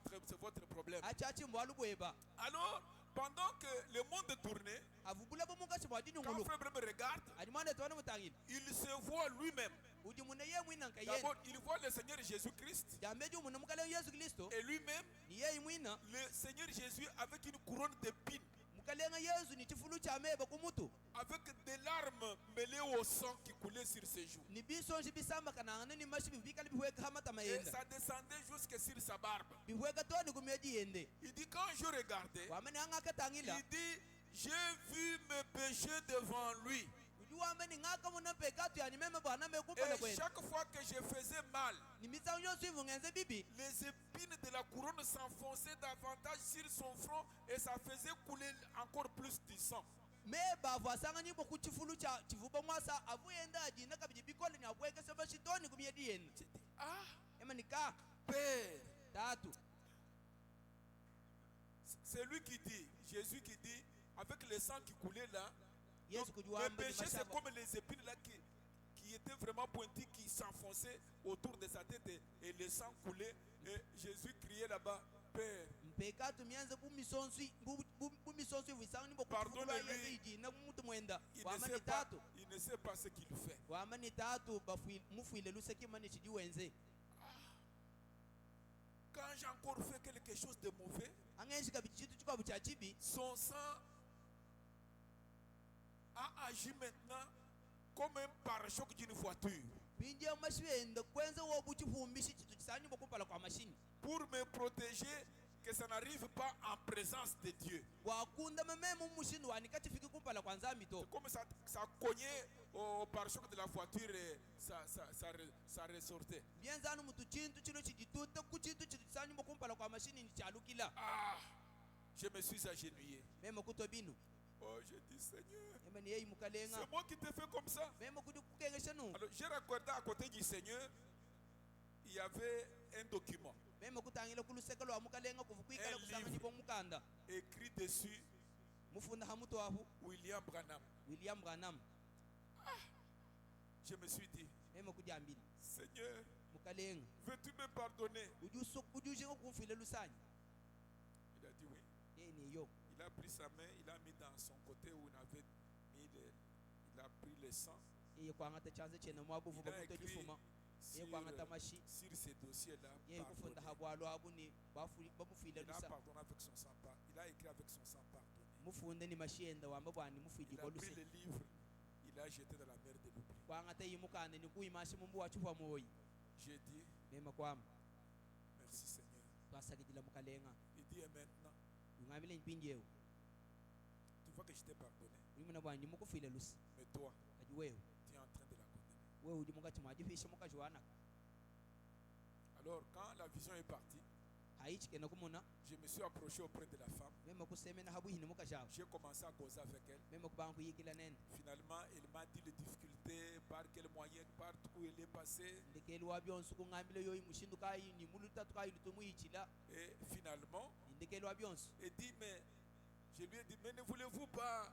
votre problème. achachi mbwalu bweba Alors, pendant que le monde tournait, avubula bomunga chimwa quand dinyungulu Frère Benham regarde, adi mwane tana mutangini il se voit lui-même. uji mune ye mwina nka yena D'abord, il voit le Seigneur Jésus-Christ jambe ju mune mukale yesu kristo et lui-même, ni ye mwina le Seigneur Jésus avec une couronne d'épines, mukalenga yesu ni chifulu cha meba kumutu avec des larmes mêlées au sang qui coulait sur ses joues. ni bisonji bisamba kanangana ni mashi bibikali bihweka hamata Et mayenda ça descendait jusque sur sa barbe. bihweka toni kumedi yende Il dit, quand je regardais, wamene hanga katangila il dit, j'ai vu mes péchés devant lui. uji wamene ngaka muna pekatu yani meme bwana mekupala Et kwenda chaque fois que je faisais mal, ni misango yosu ivungenze bibi les épines de la couronne s'enfonçaient davantage sur son front et ça faisait couler encore plus du sang. meba avasanga nyimbo ku chifulu cha chivuba mwasa avuyenda ajina kabiji bikole ni akweke seba shitoni kumyedi yende J'ai dit, ah, ema nika Père, tatu c'est lui qui dit, Jésus qui dit, avec le sang qui coulait là, yesu donc, kujuwa le ambe ni péché c'est mashaba comme les épines là qui étaient vraiment pointues, qui s'enfonçaient autour de sa tête et le sang coulait. Et Jésus criait là-bas, Père, mpekatu mianze bumisonsu ivisanga nyimbo Pardonne-lui. kutufulwa yesu ijina mutu mwenda il wama ne, ni sait pas, tatu il ne sait pas ce qu'il fait. wama ni tatu mufuile lusekima ni chidiwenze Quand j'ai encore fait quelque chose de mauvais, angenshika bichitu chikabu cha chibi son sang a agi maintenant comme un pare-choc d'une voiture pinje mashwenda kwenze wo buchifumbishi chitu chisanga nyimbo kupala kwa mashini pour me protéger que ça n'arrive pas en présence de Dieu. wakunda mememe umushini wanika chifiki kupala kwa nzambi to C'est comme ça cognait au pare-choc de la voiture et ça ressortait. byenzanu mutu chintu chino chidituta ku chintu chitu chisanga nyimbo kupala kwa mashini ni chalukila Ah, je me suis agenouillé. meme kuto binu Oh, j'ai dit Seigneur, eme ni yeyi mukalenga c'est moi qui t'ai fait comme ça. meme kudi kukengesha nu Alors j'ai regardé à côté du Seigneur, il y avait un document meme kutangila kuluseka lwa mukalenga kuvu kwikala Un kusanga livre. nyimbo mukanda écrit dessus mufunda hamutu ahu William Branham. William Branham Je me suis dit, meme kujambili Seigneur, mukalenga veux-tu me pardonner? ujushinga kumfile lusanyi Il a dit oui. yeye ni yo Il a pris sa main, il a mis dans son côté où il avait mis il a pris le sang. yeye kwangata chanze chena mwabuvu Il a bakuto écrit jifuma yeye kwangata mashi sur ces dossiers-là. yeye kufunda pardonner. habwalo abuni bamufile Il a lusa pardonné avec son sang. Il a écrit avec son sang pardonné. mufunde ni mashienda wamba bwani mufili Il a kwa pris luse le livre, il a jeté dans la mer de l'oubli. kwangata yimukande ni kuimashi mumbu wachupa moyi J'ai dit, mema kwama merci Seigneur. twasakidila mukalenga Il dit, et maintenant, ungambile mpinjewo tu vois que je t'ai pardonné. ulimuna bwani mukufile lusi Mais toi, kaji wewe tu es en train de la condamner. wewe uli mukati mwadifisha mukajwanaka Alors, quand la vision est partie, haichikena kumuna je me suis approché auprès de la femme. mema kusemena habuhini mukashawo J'ai commencé à causer avec elle. mema kubanga kuyikila nene Finalement, elle m'a dit les difficultés, par quel moyen, par où elle est passée. ndekeli wa byonse kungambile yoyi mushindu kayini mulutatu kayini tumuyichila Et finalement, indekeli wa byonse elle dit, mais je lui ai dit, mais ne voulez-vous pas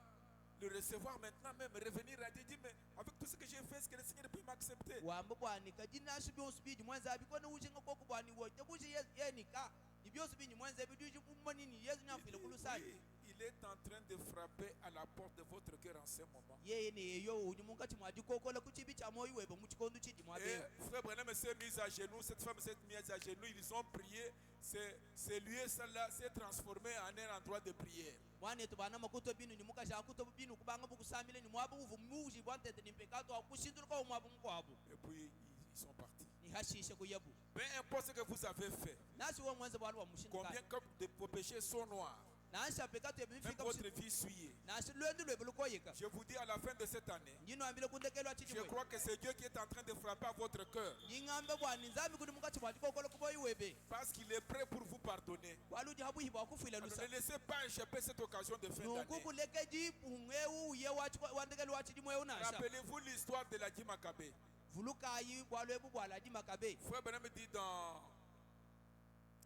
le recevoir maintenant même, revenir à Dieu, dire mais avec tout ce que j'ai fait, est-ce que le Seigneur peut m'accepter? wamba bwanika jinashi byonsi biji mwenza abikona ujinga koko bwani wote buji yenika ibyosi biji mwenza biduji kumonini yesu nyafile kulusani Oui, il est en train de frapper à la porte de votre cœur en ce moment. yeye ne yeyo uji mungati mwadikokola kuchibi cha moyo webe muchikondo chidi Et mwabe frère Branham s'est mis à genoux, cette femme s'est mise à genoux, ils ont prié, ce lieu là s'est transformé en un endroit de prière. mwana etu bana makuto binu ni mukasha kuto binu kubanga bukusamile ni mwabu uvumuji bwantete ni pekato akushindulika umwabu mkwabu Et puis ils sont partis. ni hashishe kuyebu Peu importe ce que vous avez fait, nasi wo mwenza bwalu wa mushinduka combien comme de vos péchés sont noirs, nansha pekato même ebifika votre vie souillée. nasi lwendu lwebulokoyeka Je vous dis à la fin de cette année, njino ambile kundekelwa chidi je crois que c'est Dieu qui est en train de frapper à votre cœur. yingambe bwani nzambi kuti mukati mwadikokola kuboyi webe Parce qu'il est prêt pour vous pardonner. waluji habuhi bwakufuila Alors, lusa ne laissez pas échapper cette occasion de fin d'année. nukukuleke jipungeu uye wandekeli wachi jimweu nasha Rappelez-vous l'histoire de la Dimakabe. vulukayi bwalwebu bwalaji makabe Frère Branham dit dans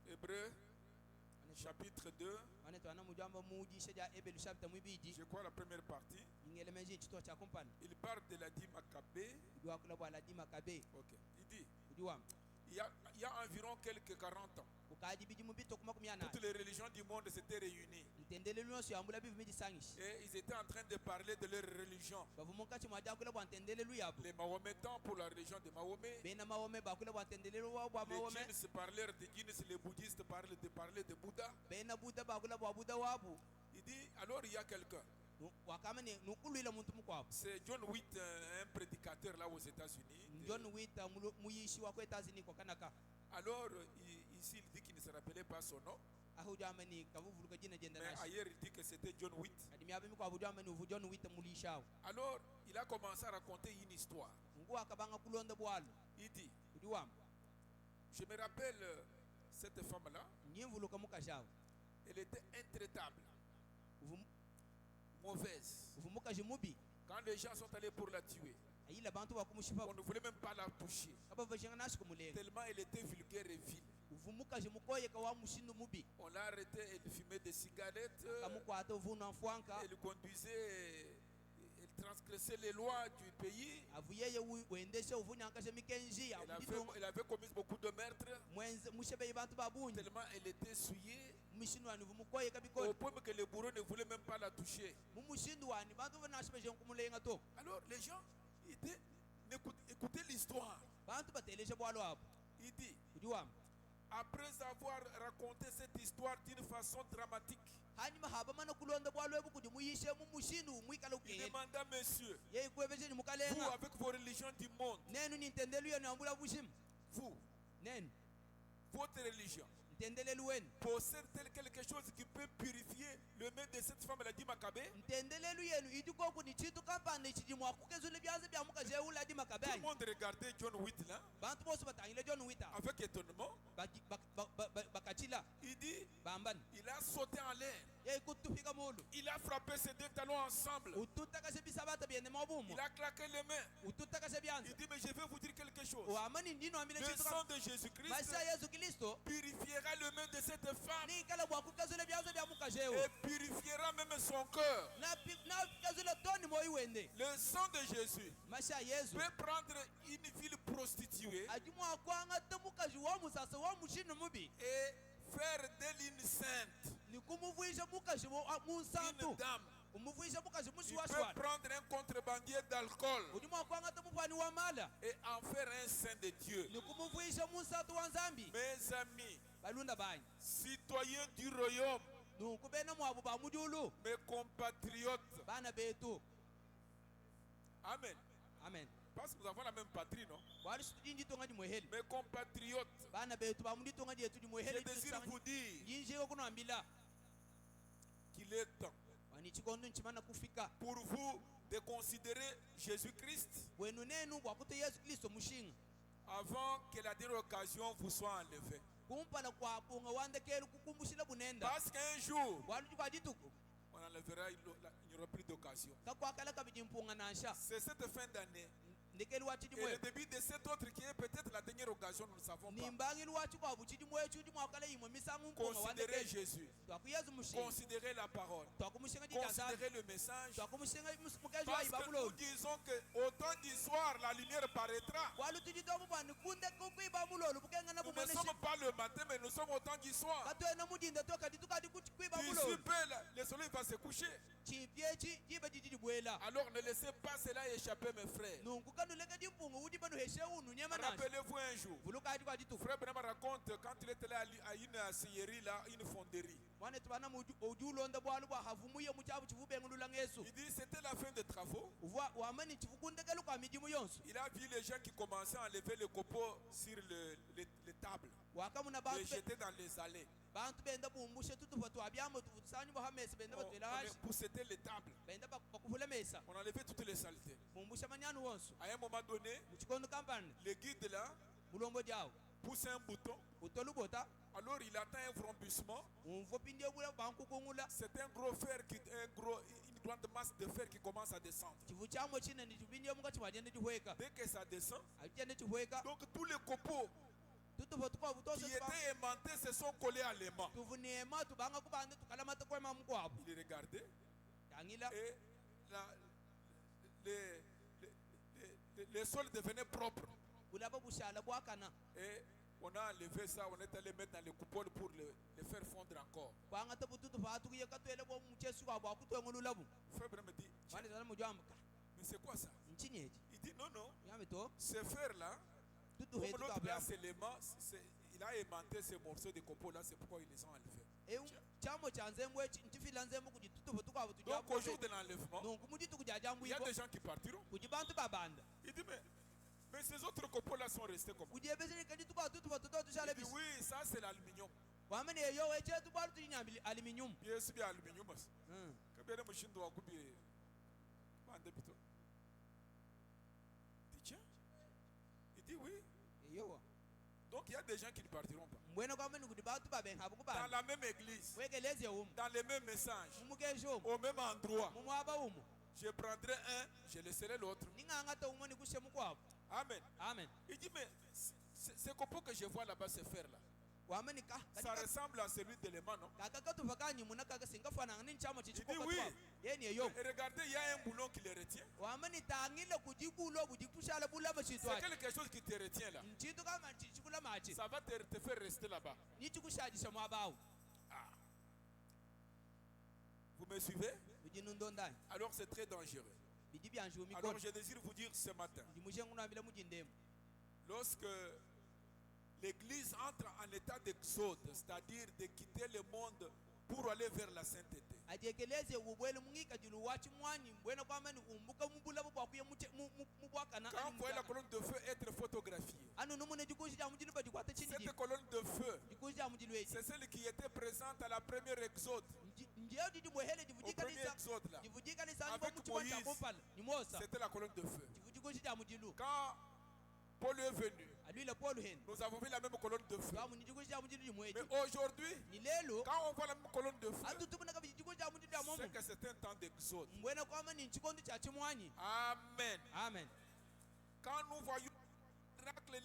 Hébreu chapitre 2, anetwana mujamba mujishe ja ebelu chapter mwibiji je crois la première partie, ingelemeji chito cha kumpana il parle de la Dimakabe. iwakula bwalaji makabe Ok. Il dit, udiwam il y a environ quelques 40 ans, ukaji biji mubito kuma kumyana toutes les religions du monde s'étaient réunies. ntendele lunoso yambula bivu miji sangishi Et ils étaient en train de parler de leur religion. bavumukachi mwajakula bwantendele luyabu Les Mahométans pour la religion de Mahomet. bena mawome bakula bwantendele luwa bwa Les mawome djinns parlèrent de djinns, les bouddhistes parlaient de Bouddha. bena buddha bakula bwa buddha wabu Il dit, alors il y a quelqu'un. wakamane nukulwila muntu mukwabu C'est John Witt, un prédicateur là aux États-Unis. John Wita muyishi wa kwetazini kwa kanaka Alors, ici, il dit qu'il ne se rappelait pas son nom. aho jamani kavuvuluka jina jenda Mais nashi ailleurs, il dit que c'était John Witt. kadi miabe mikwa bu jamani uvu John Wita mulishawo Alors, il a commencé à raconter une histoire. ngu akabanga kulonda bwalo Il dit, udiwam je me rappelle cette femme-là, nyimvuluka mukashawo elle était intraitable, uvu mauvaise. mukaji mubi Quand les gens sont allés pour la tuer, ayila bantu bakumushipa on ne voulait même pas la toucher. kabavashanga nashi kumulenga Tellement elle était vulgaire et vile. uvu mukaji mukoyeka wa mushindu mubi On l'a arrêtée, elle fumait des cigarettes, kamukwata uvu nanfwanka elle conduisait, elle transgressait les lois du pays. avu yeye wendesha uvu nyankashe mikenji Elle avait commis beaucoup de meurtres, mwenze mushebe bantu babunyi tellement elle était souillée, mushindu wani uvu mukoyeka au bikoni point que le bourreau ne voulait même pas la toucher. mumushindu wani bantu vanashibeje kumulenga to Alors les gens écoutaient l'histoire. bantu bateleshe bwalo abo Il dit, udiwam après avoir raconté cette histoire d'une façon dramatique, hanyuma haba mana kulonda bwalwebu kuti muyishe mumushindu mwikala il ukengeli demanda, monsieur, yeyi kuwevesheni vous mukalenga avec vos religions du monde, nenu nintendelu yenu yambula bushimu vous, nenu votre religion, ntendelelu wenu possède-t-elle quelque chose qui peut purifier le main de cette femme, elle a dit Maccabée? ntendelelu yenu idikoku ni chitu kampani chidi mwakukezule byaze bya mukajeula adi Tout le makabe monde regardait John Witt là, bantu bose batangile John Wita avec étonnement. bakachila Il dit, bambani il a sauté en l'air, yeyi kutufika mulu il a frappé ses deux talons ensemble, ututakashe bisabata byene mabumo il a claqué les mains. ututakashe byanza Il dit, mais je vais vous dire quelque chose. wamani ndino amile Le chitu sang de Jésus-Christ maisha ya Yesu Kristo purifiera le main de cette femme nikala bwakukezule byaze bya mukajewu et purifiera même son cœur. nakezule toni moyi wende Le sang de Jésus maisha ya Yesu peut prendre une ville prostituée ajimwakwanga te mukaji wa musasa wa mushinu mubi et faire d'elle une sainte, nikumuvuisha mukaji munsantu une dame. umuvuisha mukaji Il mushiwashwana peut prendre un contrebandier d'alcool ujimwakwanga te mupwani wa mala et en faire un saint de Dieu. nikumuvuisha munsantu wa nzambi Mes amis, balunda banyi citoyens du royaume, nuku bena mwabu ba mujulu mes compatriotes, bana betu amen. amen Parce que nous avons la même patrie, non? bali situdinji tonga jimweheli Mes compatriotes, bana betu bamundi tonga jetu je jimweheli désire vous dire jinjiko kunambila qu'il est temps wani chikondo nchimana kufika pour vous de considérer Jésus-Christ bwenu nenu bwakute Yesu Kristo mushinga avant que la dernière occasion vous soit enlevée. kumpala kwapunga wandekeli kukumbushila bunenda Parce qu'un jour, bwaluji kwa jituku on enlèvera, il n'y aura plus d'occasion. kakwakala kabidi mpunga nansha C'est cette fin d'année ndekeli wachidi et le mwe début de cette autre qui est peut-être la dernière occasion, nous ne savons ni nimbangi lwachi kwa buchidi mwechu mwakale yimwe misangu mpunga Considérez wande Jésus. twakuyezu mushi Considérez la parole. twakumushinga jitanza Considérez le message. twakumushinga mukejo Parce que nous ayibabulo disons que au temps du soir, la lumière paraîtra. walu tujitomu bwani kunde kuibabulo bukenga na Nous ne bumane sommes pas le matin, mais nous sommes au temps du soir. katwena mudinde tokadi tukadi D'ici kuibabulo peu, le soleil va se coucher. chipyechi jiba jijidi bwela Alors ne laissez pas cela échapper, mes frères. nunkukanuleka dimpungu udi banu heshe unu nyama nasi Rappelez-vous un jour, vulukadi kwa jitu Frère Branham raconte quand il était là à une scierie, là, une fonderie. mwane tubana ujulonda bwalu bwa havumuye muchabu chivubengulula ngesu Il dit c'était la fin des travaux. uva wamani chivukundekelu kwa mijimu yonsu Il a vu les gens qui commençaient à enlever les copeaux sur les tables, wakamuna les bantu jeter dans les allées. bantu benda bumbushe tutufa twabyamo tusanyu bahamesa benda batwelashi Pour c'était les tables. benda bakuvula mesa On enlevait toutes les saletés. bumbusha manyanu wonsu À un moment donné, muchikondo kampani le guide là mulombo jawo pousse un bouton. utolubota Alors il attend un vrombissement. umvo pindie bula bankukungula C'est un gros fer, une grande masse de fer qui commence à descendre. chivu chamo chinene chipindie muka chiwajende chihweka Dès que ça descend, achende chihweka donc tous les copeaux tutufa tukwa qui butose étaient aimantés se sont collés à l'aimant. tuvunema tubanga kubande tukalamata kwema mkwabo Il regardait tangila et les sols devenaient propres. bulaba bushala bwakana Et on a enlevé ça, on est allé mettre dans les coupoles pour les faire fondre encore. kwanga tabututufa tukuye katwele bo muchesu kwa bwakutwengululabu Frère Branham me dit, mane tana mujwamka mais c'est quoi ça? nchinyeji Il dit non, non, yame to ce fer-là, tutu comme hetu l'autre là, kabya c'est l'aimant, il a aimanté ces morceaux de copeaux là, c'est pourquoi ils les ont enlevés. chamo chanzembo echi nchifila nzembo kuti tutufa tukwabo Donc au jour de l'enlèvement, nungu mujitu il y kujajambuiko a des gens qui partiront. kuti bantu babanda Il dit, mais ces autres copeaux là sont restés comme ça. kuti ebesere kadi tukwa tutufa tuto tushale Il dit, bisi oui, ça c'est l'aluminium. wamene eyo echetu bwalu tunyambili aluminium Bien sûr, bien aluminium. Combien de machines doivent couper? Il dit, tiens. Il dit, oui. eyo Donc il y a des gens qui ne partiront pas. mbwene kwamene kuti bantu babenga Dans bukubanda la même église, wekeleze umu dans les mêmes messages, mumukejo umu au même endroit. mumwaba umu Je prendrai un, je laisserai l'autre. ningangata umwe nikushe mukwabo Amen. amen Il dit, mais ces copeaux que je vois là-bas se faire là, wamene ka ça ressemble à celui de l'aimant, non? kaka katufa kanyi muna kaka singafananga ni nchamo Il dit, chichikoka oui. twabo yeni eyo Et regardez, il y a un boulon qui les retient. wamene tangile kujibulo kujikushala bulama C'est chitwachi quelque chose qui te retient là. nchitu kama chichikula machi Ça va te faire rester là-bas. nichikushajisha mwabawu Ah. Vous me suivez? kujinundondani Alors c'est très dangereux. bidi byanjumi Alors kono je désire vous dire ce matin, ndimushengunambila mujindemu lorsque l'Église entre en état d'exode, c'est-à-dire de quitter le monde pour aller vers la sainteté, ajekeleze ubwele mungika jilu wachi mwanyi mbwena kwamani umbuka mubulabo bwakuye mubwakana quand vous voyez la colonne de feu être photographiée, anu numune jikushi ja mujinu bajikwata chini cette colonne de feu, jikushi ja mujilu eji c'est celle qui était présente à la première exode, njeo didi bwehele au jivujika premier exode là. jivujika ni sanyi Avec muchiwa cha Moïse. kopala ni Mosa C'était la colonne de feu. jivujikushi ja mujilu Quand Paul est venu, alwile Paul hen nous avons vu la même colonne de feu. twamu nijikushi ja mujilu jimweji Mais aujourd'hui, ni lelo quand on voit la même colonne de feu, atu tubuna kabi jikushi ja mujilu ja momu c'est que c'est un temps d'exode. mbwena kwamani nchikondo cha chimwanyi Amen. amen Quand nous voyons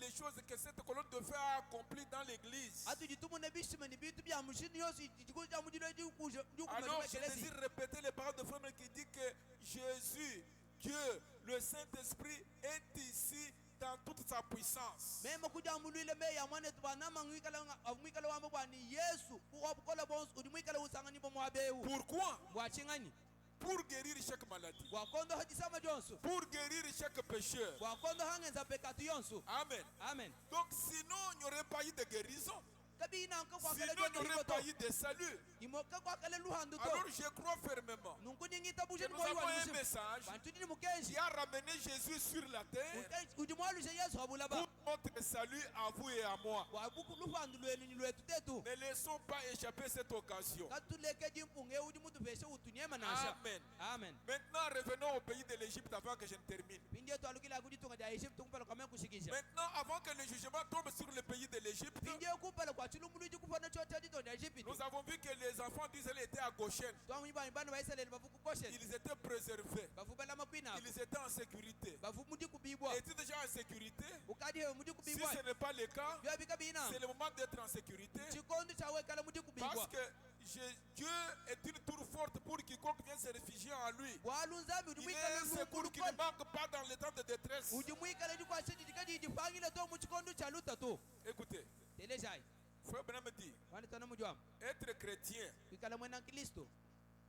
les choses que cette colonne de feu a accomplies dans l'église, atu jitumune bishime ni bitu bya mushini yosi jikushi ja mujilu jikuje alors je jukumekelezi désire répéter les paroles de Frère qui dit que Jésus, Dieu, le Saint-Esprit est ici dans toute sa puissance. mema kuja mulwile meya mwane tubanama mwikala wambo bwani Yesu ukwabukola bonsu udi mwikala usangani bo mwabewu Pourquoi? bwachingani Pour guérir chaque maladie, bwakondo hajisama jonsu pour guérir chaque pécheur. bwakondo hangenza pekatu yonsu Amen. amen Donc sinon, il n'y aurait pas eu de guérison. kabina nka kwakale Sinon, il n'y aurait pas eu de salut. imoka kwakale luhandu to Alors je crois fermement nunkunyingita que buje nous avons un mwoyi message bantu dini mukenshi qui a ramené Jésus sur la terre udi mwalushe Yesu habulaba pour notre salut à vous et à moi. bwabuku luhandu lwenu ni lwetu tetu Ne laissons pas échapper cette occasion. katuleke jimpunge udi mutupeshe utunyema nasha Amen. amen Maintenant, revenons au pays de l'Égypte avant que je ne termine. pindi yetu alukila kujitunga ja Egypt kumpala kwa kushikisha Maintenant, avant que le jugement tombe sur le pays de l'Égypte, pindi kupala kwa chilumulu jikufa mukono kyotya litonda Egypt. Nous avons vu que les enfants d'Israël étaient à Goshen. Twamuyi bana ba Israeli bavu ku Goshen. Ils étaient préservés. Bavu balama kwina. Ils étaient en sécurité. Bavu mudi kubibwa. Étaient déjà en sécurité. Ukadi mudi Si kubibwa. ce n'est pas le cas, Bya bikabina. c'est le moment d'être en sécurité. Chikondo chawe kala mudi kubibwa. Parce que Dieu est une tour forte pour quiconque vient se réfugier en lui. Walunzambi Il udimwikala est un secours qui ne manque pas dans les temps de détresse. udimwikala ndikwashidi dikadi dipangile to mu chikondo cha luta to. Écoutez, Telejai. Frère Branham me dit, Wani tana mujwa. être chrétien, Kwikala mwena Kristo.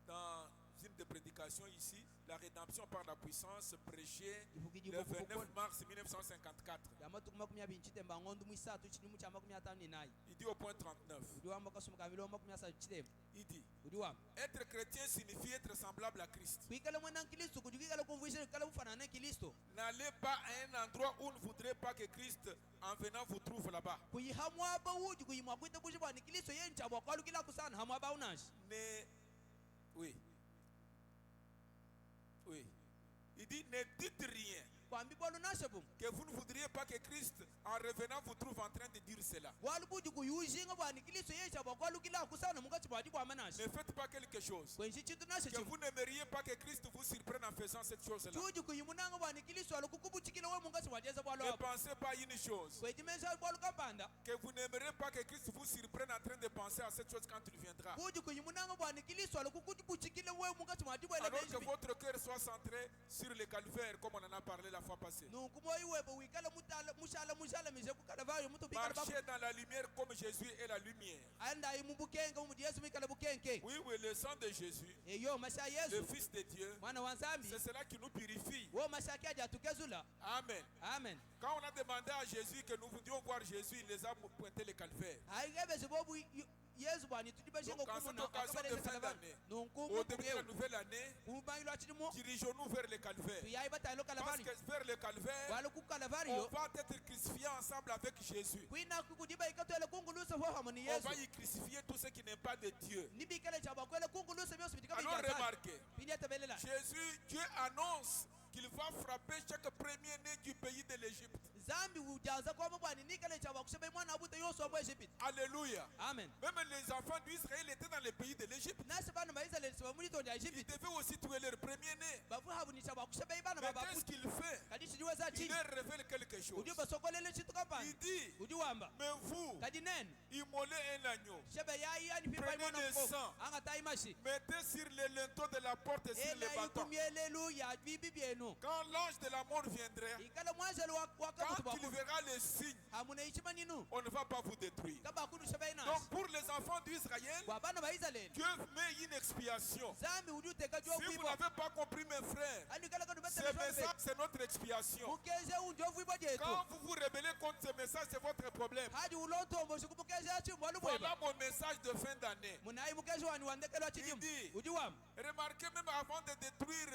dans une des prédications ici, la rédemption par la puissance prêchée Ivugi le jibo 29 mars 1954. Yamatu makumi abiri nchitemba ngondu mwisatu chilimu cha makumi atano ninayi. Il dit au point 39, Udiwamba kasumuka bilo makumi asatu chitemba. il dit, Udiwamba. être chrétien signifie être semblable à Christ. Kwikala mwena Kristo kujikala kumvuisha kala kufanana Kristo. N'allez pas à un endroit où ne voudrez pas que Christ, en venant, vous trouve là-bas. Kuyihamwa abawuji kuyimwa kwita kushibwa ni Kristo yencha bwakwalukila kusana hamwa abawunashi. Ne... Oui. Oui. Il dit, ne dites rien. Kwambi bwalu nashabu. Que vous ne voudriez pas que Christ, en revenant, vous trouve en train de dire cela. Walubuji kuyushinga bwa ni Kristo yencha bwakwalukila kusana mungati bwadi bwa manashi. Ne faites pas quelque chose. Kwenshi chitu nashe Que chimu. vous n'aimeriez pas que Christ vous surprenne en faisant cette chose-là. Chuji kuyimunanga bwa ni Kristo alukukubuchikila we mungati bwadeza bwalu Ne hapo. pensez pas à une chose. Kwejimesha bwalu kapanda. Que vous n'aimerez pas que Christ vous surprenne en train de penser à cette chose quand il viendra. Buji kuyimunanga bwa ni Kristo alukukubuchikila we mungati bwadi bwa Alors que lebeji. votre cœur soit centré sur le calvaire, comme on en a parlé la fois passée. Nukumoyi webo wikala mutala mushala mishe kukala vayo mutu bikala babu. Marchez dans la lumière comme Jésus est la lumière. Anda imu bukenga mu Yesu mikala bukenke. Oui, oui, le sang de Jésus, Eyo masha le Yesu Fils de Dieu, mwana wa Nzambi. c'est cela qui nous purifie. Wo masha kyaja tukezula. Amen. Amen. Quand on a demandé à Jésus que nous voulions voir Jésus, il les a pointé le calvaire. Aigebe bobu Yesu bwani tudibashinga Donc, en cette kumuna occasion de fin d'année, au début de la nouvelle année, Kubayilo chidimo dirigeons-nous vers le calvaire. tuyayi batalo Parce kalavari. que vers le calvaire, Walo ku on kalavario va être crucifiés ensemble avec Jésus. kwina kukudiba ikatwele kungulusa ho hamoni On Yesu. va y crucifier tout ce qui n'est pas de Dieu. Nibikale chaba kwele kungulusa byose bitika Alors bijata. remarquez, Pindi atabelela. Jésus, Dieu annonce qu'il va frapper chaque premier-né du pays de l'Égypte. Zambi ujaza kwa mabwani nikale chaba kushebe mwana abuta yoso wa Egypt. Alléluia. Amen. Même les enfants d'Israël étaient dans le pays de l'Égypte. Nasi bana ba Israel siba muri tonda Ils Egypt. devaient aussi tuer leur premier-né. Bavu habu ni chaba kushebe bana Mais baba. qu'est-ce qu'il fait? Kadi shidiwa za Il chini. leur révèle quelque chose. Udiba sokolele chitu kapani. Il dit, Udiwamba. mais vous, Kadi nen. immolez un agneau. Shebe yayi yani pipa Prenez mwana le mko. sang. Anga taimashi. Mettez sur les linteaux de la porte et sur les Ela bâtons. ikumieleluya bibi byenu. Quand l'ange de la mort viendrait, Ikala mwanzelo wakabutu quand il baku. verra les signes, Hamuna ichima ninu. on ne va pas vous détruire. Kaba kudu shebe ina. Donc pour les enfants d'Israël, Kwa bana ba Israel. Dieu met une expiation. Zambi uduteka jwa Si vous kuiba. n'avez pas compris, mes frères, Ani kala kadu ce betele message, shebe. c'est notre expiation. Mukeze unjovu ibo jetu. Quand vous vous rebellez contre ce message, c'est votre problème. Hadi ulontombo shikupukeze chimbo alubweba. Voilà mon message de fin d'année. Munai mukeze wani wandekelwa Il chidimu. dit, Udiwam. remarquez même avant de détruire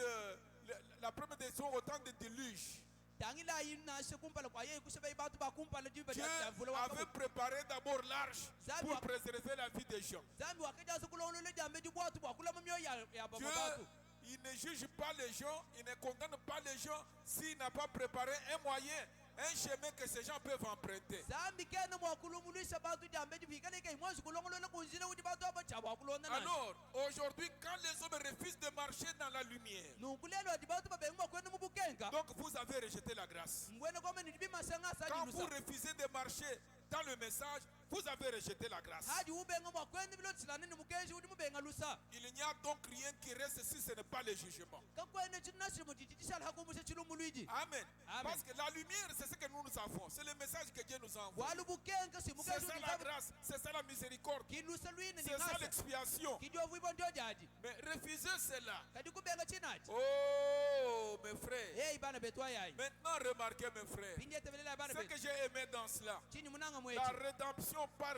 la première décision au temps de déluge, Tangila ina shikumpala kwa yeye kushebe ibatu bakumpala jibe Dieu ya vula avait wakabu. préparé d'abord l'arche pour préserver la vie des gens. Zambi wakaja sukulongolo jambe jibwatu bakula mumyo ya baba Dieu, batu. il ne juge pas les gens, il ne condamne pas les gens s'il n'a pas préparé un moyen, un chemin que ces gens peuvent emprunter. Zambi kene mwakulumulisha batu jambe jifikale ke mwanzu kulongolo kunjina udi batu abacha bakulonda na. Alors, aujourd'hui, quand les hommes refusent de marcher dans la lumière, Nukulelo adi batu babengwa kwenu mubukenga. donc vous avez rejeté la grâce. Ngwene kome nidibima sanga Quand saji vous lusa. refusez de marcher dans le message, vous avez rejeté la grâce. Hadi ubenga mwakwenu bilo tsilani ni mukenji udi mubenga lusa. Il n'y a donc rien qui reste si ce n'est pas le jugement. Kakwene chinashiri mutititishala hakumushe chilumuluiji. Amen. Amen. Parce que la lumière, c'est ce que nous avons. C'est le message que Dieu nous envoie. Walubukenga si C'est mukenji ça la grâce, c'est ça la miséricorde, kilusa lwini ni c'est ça ngasa. l'expiation. Kijovu ibo ndio jaji. Mais refusez cela. Kadi kubenga chinaji. Oh, mes frères. Hey bana betwa yayi. Maintenant, remarquez, mes frères, Pindi etebelela bana ce bet. que j'ai aimé dans cela, Chini munanga la mwechi. rédemption par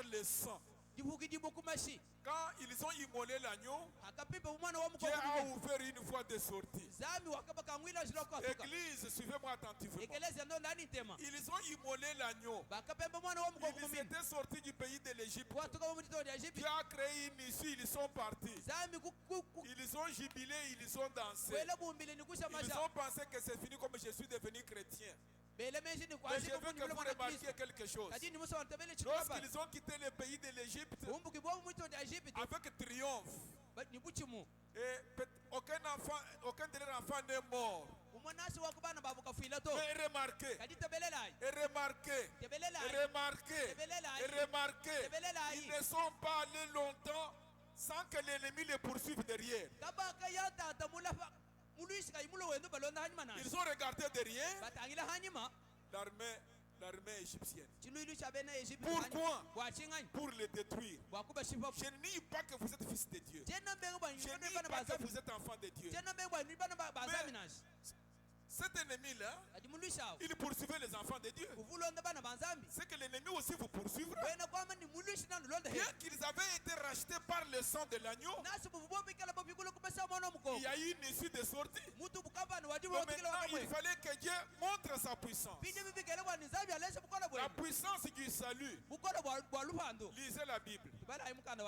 le sang. Dibuki dibuku mashi. Quand ils ont immolé l'agneau, Akapipa umwana wa Dieu a mukoko. ouvert une voie de sortie. Zambi wakabaka ngwila shiloko atuka. Église, suivez-moi attentivement. Ekeleza ndo ndani tema. Ils ont immolé l'agneau. Bakapemba mwana wa mukoko Ils kumini. étaient sortis du pays de l'Égypte. Watu kama mtito ya Egypt. Dieu a créé une issue, ils sont partis. Zambi kuku. Ils ont jubilé, ils ont dansé. Kwela bumbile ni kusha Ils masha. ont pensé que c'est fini comme je suis devenu chrétien. Mais je veux que vous remarquiez quelque chose. Lorsqu'ils ont quitté le pays de l'Égypte avec triomphe, et aucun de leurs enfants n'est mort. Mais remarquez, ils ne sont pas allés longtemps sans que l'ennemi les poursuive derrière. Ils ont regardé derrière l'armée égyptienne. Pourquoi? Pour les détruire. Je ne nie pas que vous êtes fils de Dieu. Je ne nie pas que vous êtes enfant de Dieu. Mais cet ennemi-là, il poursuivait les enfants de Dieu. C'est que l'ennemi aussi vous poursuivra. Bien qu'ils avaient été rachetés par le sang de l'agneau, il y a eu une issue de sortie. Mais maintenant, il fallait que Dieu montre sa puissance. La puissance du salut. Lisez la Bible.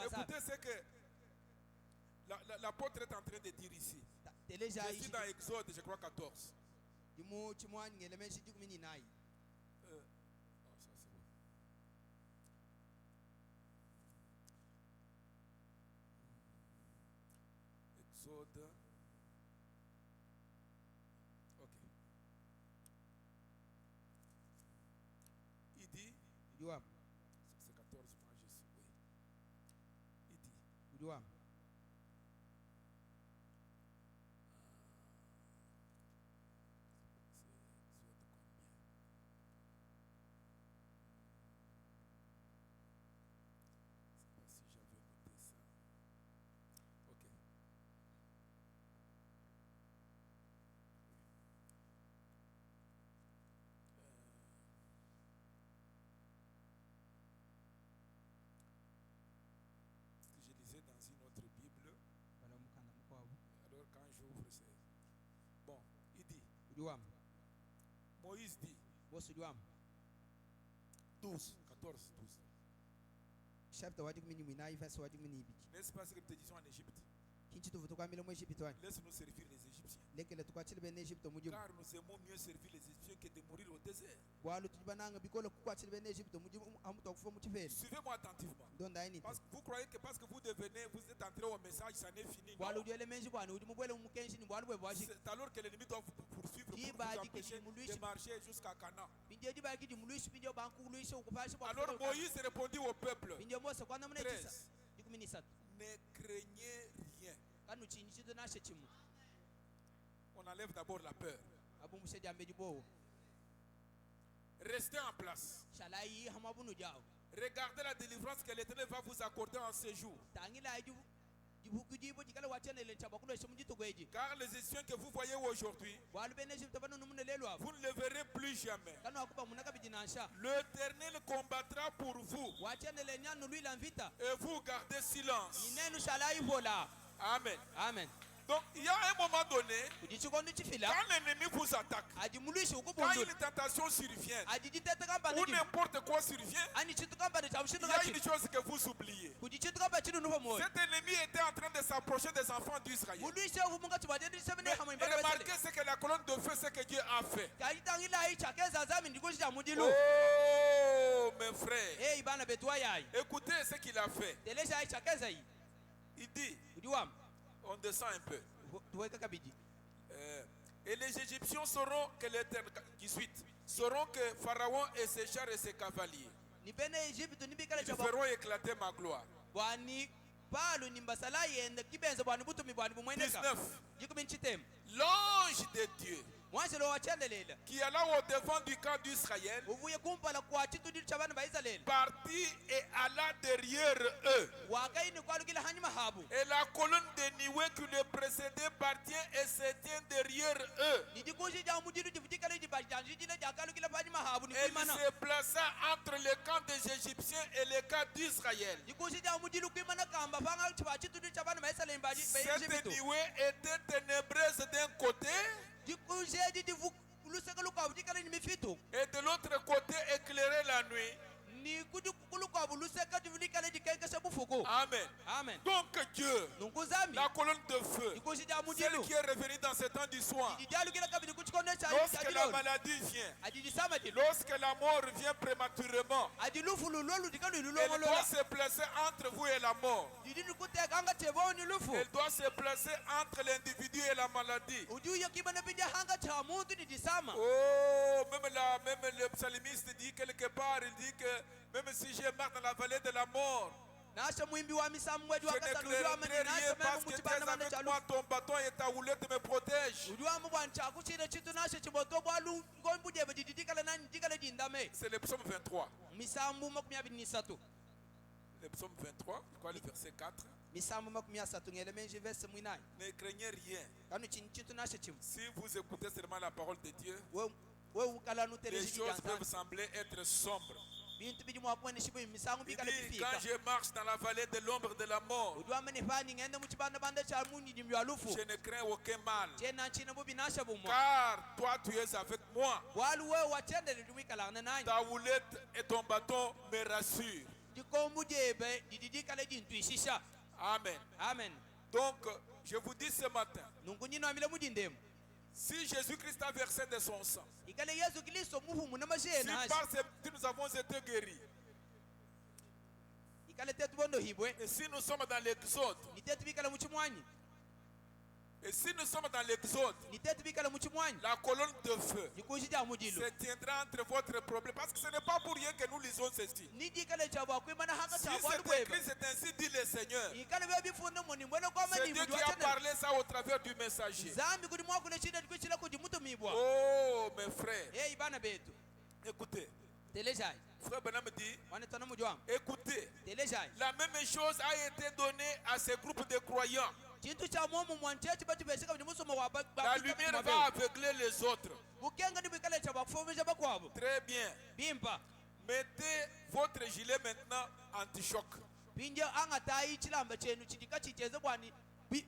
Écoutez ce que l'apôtre est en train de dire ici. Je suis dans Exode, je crois 14. Ça, c'est bon. Exode. Ok. Il dit. C'est 14, moi je suis. Oui. Il dit. Dans une autre Bible. Alors quand j'ouvre, c'est... Bon, il dit. Moïse dit. 12, 14, 12. N'est-ce pas ce que nous te disons en Égypte? Laisse-nous servir les Égyptiens. Car nous aimons mieux servir les Égyptiens que de mourir au désert. Suivez-moi attentivement. Parce que vous croyez que parce que vous êtes entré au message, ça n'est fini. Non. C'est alors que l'ennemi doit vous poursuivre pour vous empêcher de marcher jusqu'à Canaan. Alors Moïse répondit au peuple. 13. Ne craignez rien. On enlève d'abord la peur. Restez en place. Regardez la délivrance que l'Éternel va vous accorder en ce jour. Car les Égyptiens que vous voyez aujourd'hui, vous ne les verrez plus jamais. L'Éternel combattra pour vous. Et vous gardez silence. Amen. Amen. Donc il y a un moment donné, quand l'ennemi vous attaque, quand une tentation survient, ou n'importe quoi survient, il y a une chose que vous oubliez. Cet ennemi était en train de s'approcher des enfants d'Israël. Mais remarquez ce que la colonne de feu, ce que Dieu a fait. Oh mes frères, écoutez ce qu'il a fait. Il dit, on descend un peu. Et les Égyptiens sauront que l'Éternel, 18, sauront que Pharaon et ses chars et ses cavaliers, ils feront éclater ma gloire. 19. L'ange de Dieu qui est là au devant du camp d'Israël partit et alla derrière eux. Et la colonne de nuée qui les précédait partit et se tient derrière eux. Et il se plaça entre le camp des Égyptiens et le camp d'Israël. Cette nuée était ténébreuse d'un côté et de l'autre côté éclairait la nuit. Amen. Amen. Donc Dieu, Nunguzami. la colonne de feu, Ikushija celle mudilu. qui est revenue dans ce temps du soir, Didialu kila kabidi kuchikonesha lorsque la maladie vient, adidisama dilu. lorsque la mort vient prématurément, Adilufu lulolu dikalu elle lulongo doit lola. se placer entre vous et la mort. Didilu kuteka anga chevoni lufu. Elle doit se placer entre l'individu et la maladie. Ujuya kibana pija hanga cha muntu didisama. Oh, même le psalmiste dit quelque part, il dit que même si je marche dans la vallée de la mort, Nasha mwimbi wa misamu wedu je wakasa ne lujua mani craindrai rien nasha parce memu que tu es mchibana mande avec chalu. moi, ton bâton et ta houlette me protègent. Ujua mu bwancha kuchire chitu nasha chiboto bwalu ngombuje bididikala nani dikala dindame. C'est le psaume 23. Misamu makumya binisatu. Le psaume 23, je crois le verset 4. Misamu makumya satu ngelemenji verse mwinai. Ne craignez rien. Kanu chitu nasha chimu. Si vous écoutez seulement la parole de Dieu, We ukala nu les teleji choses jantana. peuvent sembler être sombres. Bintu bidi mwapwene shibu misangu Il bikala dit, bifika. quand je marche dans la vallée de l'ombre de la mort, Ujua mani fani ngende mchibana bande cha munyi dimyalufu. je ne crains aucun mal. Tena nchina bubi nasha bumo. Car toi, tu es avec moi. Walu we wachende lidumikala nani. Ta houlette et ton bâton me rassurent. Dikombujebe dididikala dintuishisha. Amen. Amen. Donc, je vous dis ce matin, Nungunyino amile mudindemu. si Jésus-Christ a versé de son sang, Ikale Yesu Kristo muhumu na si mashena. par ce que nous avons été guéris, Ikale tetu bondo hibwe. et si nous sommes dans l'Exode, Ni tetu bikala muchimwanyi. et si nous sommes dans l'Exode, Ni tetu bikala muchimwanyi. la colonne de feu Nikushija mudilu. se tiendra entre votre problème. Parce que ce n'est pas pour rien que nous lisons ceci. Ni dikale chaba kwimana hanga Si cha c'est bwebe. écrit, c'est ainsi dit le Seigneur. Ikale bebi fundo moni mbona kwa C'est mani Dieu qui mudwa a chana. parlé ça au travers du messager. Zambi kudi mwa kule chida dikuchila kudi mutu mibwa. Oh, mes frères, Ibana betu. écoutez. Telejai. Frère Benham dit, Wane tana mujwa. écoutez, Telejai. la même chose a été donnée à ces groupes de croyants. Chintu cha momu mwanchechi batu besika kudi musu mwa ba. La lumière va aveugler les autres. Bukenga ni bikale chaba kufumija bakwabo. Très bien. Bimpa. Mettez votre gilet maintenant anti-choc. Pinje anga tai chilamba chenu chidika chicheze kwani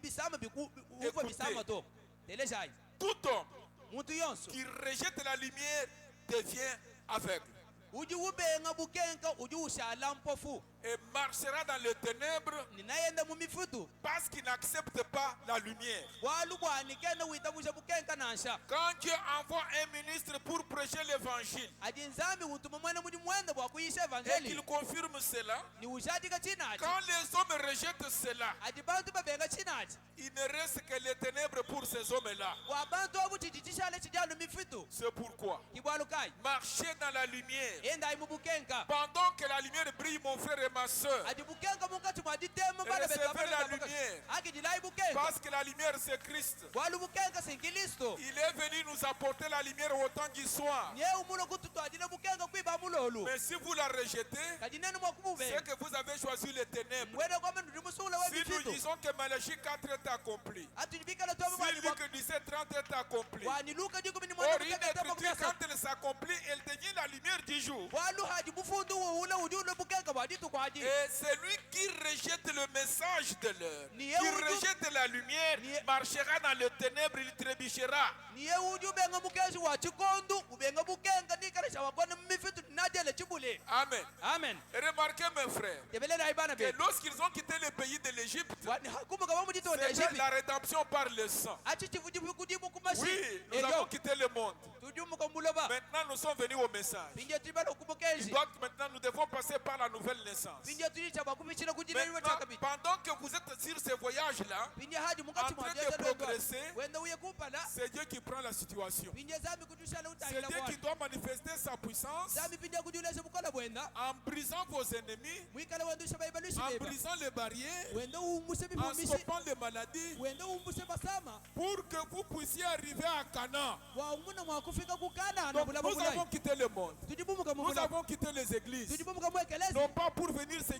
bisama biku uko bisama to. Telejai. Tout homme Muntu yonso. qui rejette la lumière devient aveugle Uji ubenga bukenga uji ushala mpofu. et marchera dans les ténèbres Ninayenda mu mifutu. parce qu'il n'accepte pas la lumière. Walu bwani kenda witabusha bukenga nansha. Quand Dieu envoie un ministre pour prêcher l'évangile Adinzambi utuma mwana mudi mwenda bwa kuyisha et evangeli. qu'il confirme cela, Ni ushadika chinachi. quand les hommes rejettent cela, Adibantu babenga chinachi. il ne reste que les ténèbres pour ces hommes-là. Wabantu obu chichishale chijalu mifutu. C'est pourquoi Kibwalukai. marchez dans la lumière. Enda imu bukenga. Pendant que la lumière brille, mon frère et ma soeur, Adi bukenga mungati mwaditemu bana recevez la lumière. Aki dilai bukenga. Parce que la lumière c'est Christ. Walu bukenga singilisto. Il est venu nous apporter la lumière au temps du soir. Nye umulo kututu adina bukenga kwiba mulolu. Mais si vous la rejetez, Kadinenu mwakubube. c'est que vous avez choisi les ténèbres. Mwede kwa menu dimusula Si nous webifitu. disons que Malachie 4 est accompli, Atujibikala tobe si mwani Luc 17:30 est accompli, wani luka jiko mini or mwana une bukenga tamo écriture kuyasa. quand elle s'accomplit, elle devient la lumière du jour. Walu haji bufundu ule ujule bukenga waditu kwa haji. Et celui qui rejette le message de l'heure, Ni qui Yehudu- rejette la lumière, Ni- marchera dans les ténèbres, il trébuchera. Niye uju benga mukezi wa chikondu ubenga bukenga nikala shawakwana mmifitu najele chibule. Amen. Amen. Et remarquez mes frères, Tebelera ibana que be. lorsqu'ils ont quitté le pays de l'Égypte, Wani hakumuka wamujito wa c'était Egypt. la rédemption par le sang. Achi chifujifu kujibu kumashi. Oui, nous avons quitté le monde. Tujumu muloba. Maintenant, nous sommes venus au message. Pinje tibalo kubukezi. Maintenant, nous devons passer par la nouvelle naissance. Pinje tulicha bakumichira kujina iwe Maintenant, chakabi. pendant que vous êtes sur ce voyage-là, Pinje haji mukati en train mwajeza de lwendwa. progresser, Wenda uye kupala. c'est Dieu qui prend la situation. Pinje zambi kujushala C'est utahila Dieu qui bwana. doit manifester sa puissance Zambi pinje kujulesha bukola bwenda. en brisant vos ennemis, Mwikala wendusha baibalushi en beba. brisant les barrières, Wenda umuse en bifumishi. stoppant les maladies, Wenda umuse basama. pour que vous puissiez arriver à Canaan. Wa umuna mwakufika kukana na Donc, bulaba nous avons bulai. quitté le monde. Tujibumuka Nous mubula. avons quitté les églises. Tujibumuka mwekelezi. Non pas pour venir se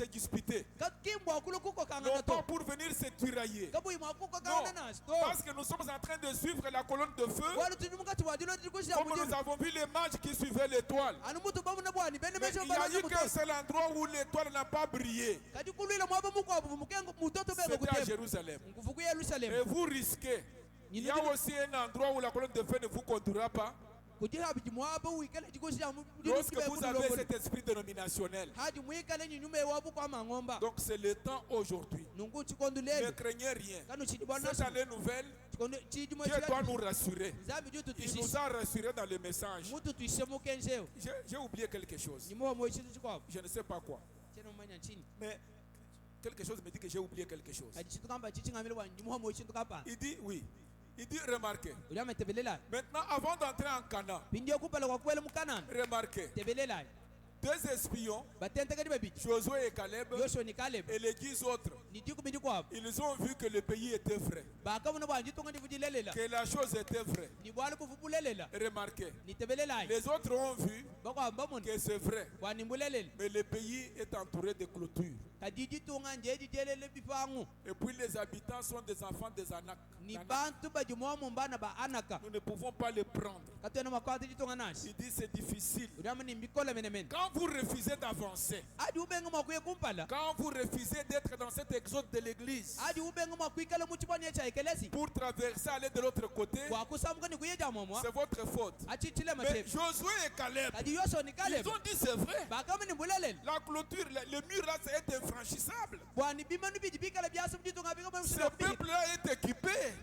disputer. Kakimbwa akulu kuko Non kangana pas to. pour venir se tirailler. Kabu ima kuko Non, kangana nas. To. parce que nous sommes en train de suivre la colonne de feu. Walu tujibumuka tuwajulo tujikushia Comme mujiru. nous avons vu les matchs qui suivaient l'étoile. Anu mutu bamu na bwani bene Mais mesho il n'y a bala eu qu'un seul endroit où l'étoile n'a pas brillé. Kati kulila mwaba muko abu mukengo mutoto bego C'était à kutemba. Jérusalem. Nguvuku Yerusalem. Et vous risquez. Il y a aussi un endroit où la colonne de feu ne vous conduira pas. kugira bijimwabo wikale jikoshya mu Lorsque vous avez cet esprit dénominationnel, haji mwikale nyume wabu kwa mangomba donc c'est le temps aujourd'hui. nungu Ne chikondulele craignez rien. kanu chidibwana Cette année nouvelle, Dieu doit nous rassurer. Il nous a rassurés dans le message. J'ai oublié quelque chose. Je ne sais pas quoi. Mais quelque chose me dit que j'ai oublié quelque chose. Il dit oui. Il dit remarquez. Maintenant, avant d'entrer en Canaan, remarquez. Deux espions, Josué et Caleb, et les 10 autres, ils ont vu que le pays était vrai, que la chose était vraie. Remarquez, les autres ont vu que c'est vrai, mais le pays est entouré de clôtures. Et puis les habitants sont des enfants des Anak. Nous ne pouvons pas les prendre. Il dit c'est difficile. Quand vous refusez d'avancer, quand vous refusez d'être dans cet exode de l'église, pour traverser, aller de l'autre côté, c'est votre faute. Mais Josué et Caleb, ils ont dit c'est vrai. La clôture, le mur là, c'est infranchissable. Ce peuple-là est équipé.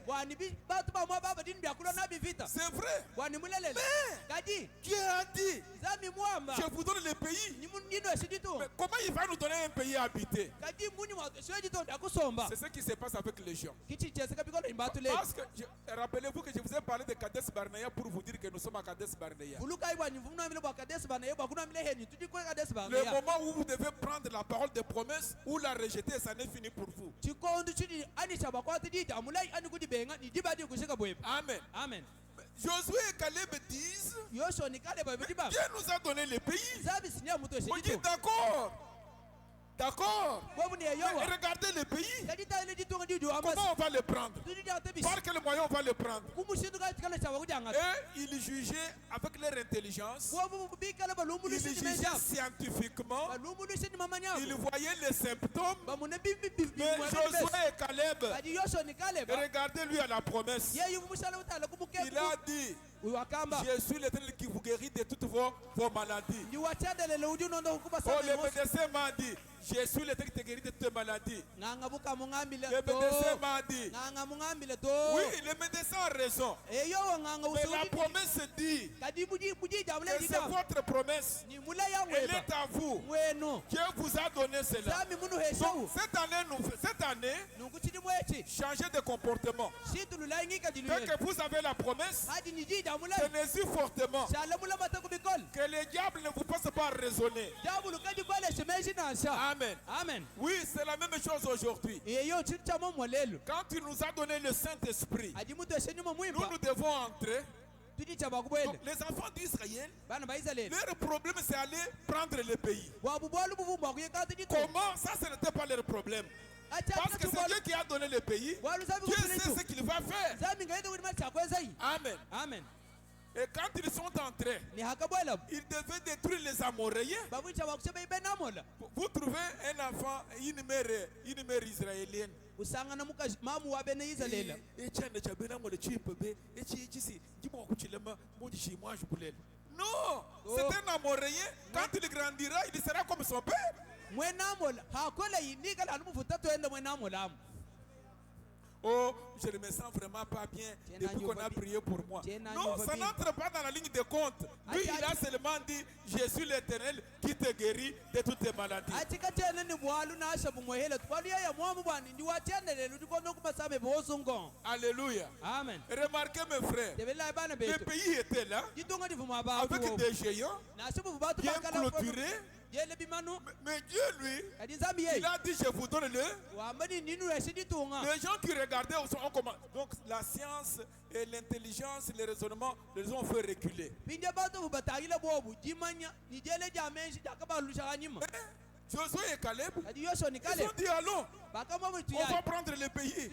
C'est vrai. Mais Dieu a dit, je vous donne le pays. Mais comment il va nous donner un pays habité? C'est ce qui se passe avec les gens. Parce que, rappelez-vous que je vous ai parlé de Kadesh Barnea pour vous dire que nous sommes à Kadesh Barnea. Le moment où vous devez prendre la parole de promesse ou la rejeter, ça n'est fini pour vous. Amen. Amen. Josué et Caleb disent, Dieu nous a donné le pays. On dit d'accord. D'accord. Mais regardez le pays. Comment on va le prendre? Par quel moyen on va le prendre? Et ils jugeaient avec leur intelligence. Ils jugeaient scientifiquement. Ils voyaient les symptômes. Mais Josué et Caleb, regardez lui à la promesse. Il a dit, je suis l'Éternel qui vous guérit de toutes vos maladies. Oh, le médecin m'a dit, je suis l'Éternel qui te guérit de toutes tes maladies. Le médecin m'a dit, oui, le médecin a raison. Mais la promesse dit que c'est votre promesse. Elle est à vous. Dieu vous a donné cela. Donc, cette année, changez de comportement. Dès que vous avez la promesse, tenez-y fortement. Que le diable ne vous fasse pas raisonner. Amen. Amen. Oui, c'est la même chose aujourd'hui. Quand il nous a donné le Saint-Esprit, nous devons entrer. Donc, les enfants d'Israël, leur problème c'est aller prendre le pays. Comment? Ça, ce n'était pas leur problème. Parce que c'est Dieu qui a donné le pays. Dieu sait ce qu'il va faire. Amen. Amen. Et quand ils sont entrés, ils devaient détruire les Amoréens. Vous trouvez un enfant, une mère israélienne. Non, c'est un Amoréen. Quand il grandira, il sera comme son père. Oh, je ne me sens vraiment pas bien depuis qu'on a prié pour moi. Non, ça n'entre pas dans la ligne de compte. Lui, il a seulement dit, je suis l'Éternel qui te guérit de toutes tes maladies. Alléluia. Amen. Remarquez mes frères, le pays était là, avec des géants, bien clôturés. Mais Dieu, lui, il a dit, je vous donne les gens qui regardaient ont commencé. Donc la science et l'intelligence, le raisonnement, les ont fait reculer. Josué et Caleb, ils ont dit allons, on va prendre le pays.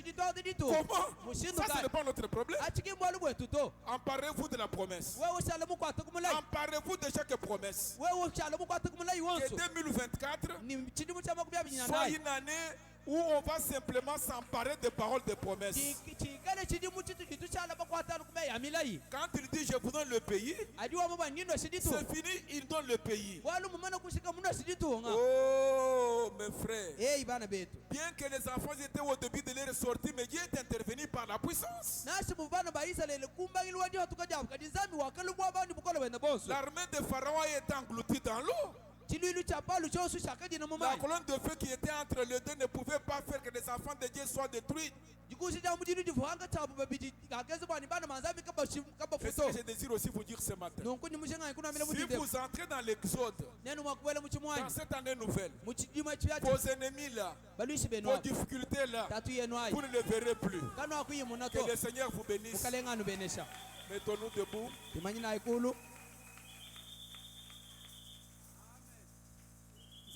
Comment? Ça, ce n'est pas notre problème. Emparez-vous de la promesse. Emparez-vous de chaque promesse. Que 2024 soit une année où on va simplement s'emparer des paroles de promesses. Quand il dit je vous donne le pays, c'est fini, il donne le pays. Oh mes frères, bien que les enfants étaient au début de leur sortie, mais Dieu est intervenu par la puissance. L'armée de Pharaon est engloutie dans l'eau. La colonne de feu qui était entre les deux ne pouvait pas faire que les enfants de Dieu soient détruits. Et ce que je désire aussi vous dire ce matin, si vous entrez dans l'exode, dans cette année nouvelle, vos ennemis là, vos difficultés là, vous ne les verrez plus. Que le Seigneur vous bénisse. Mettons-nous debout.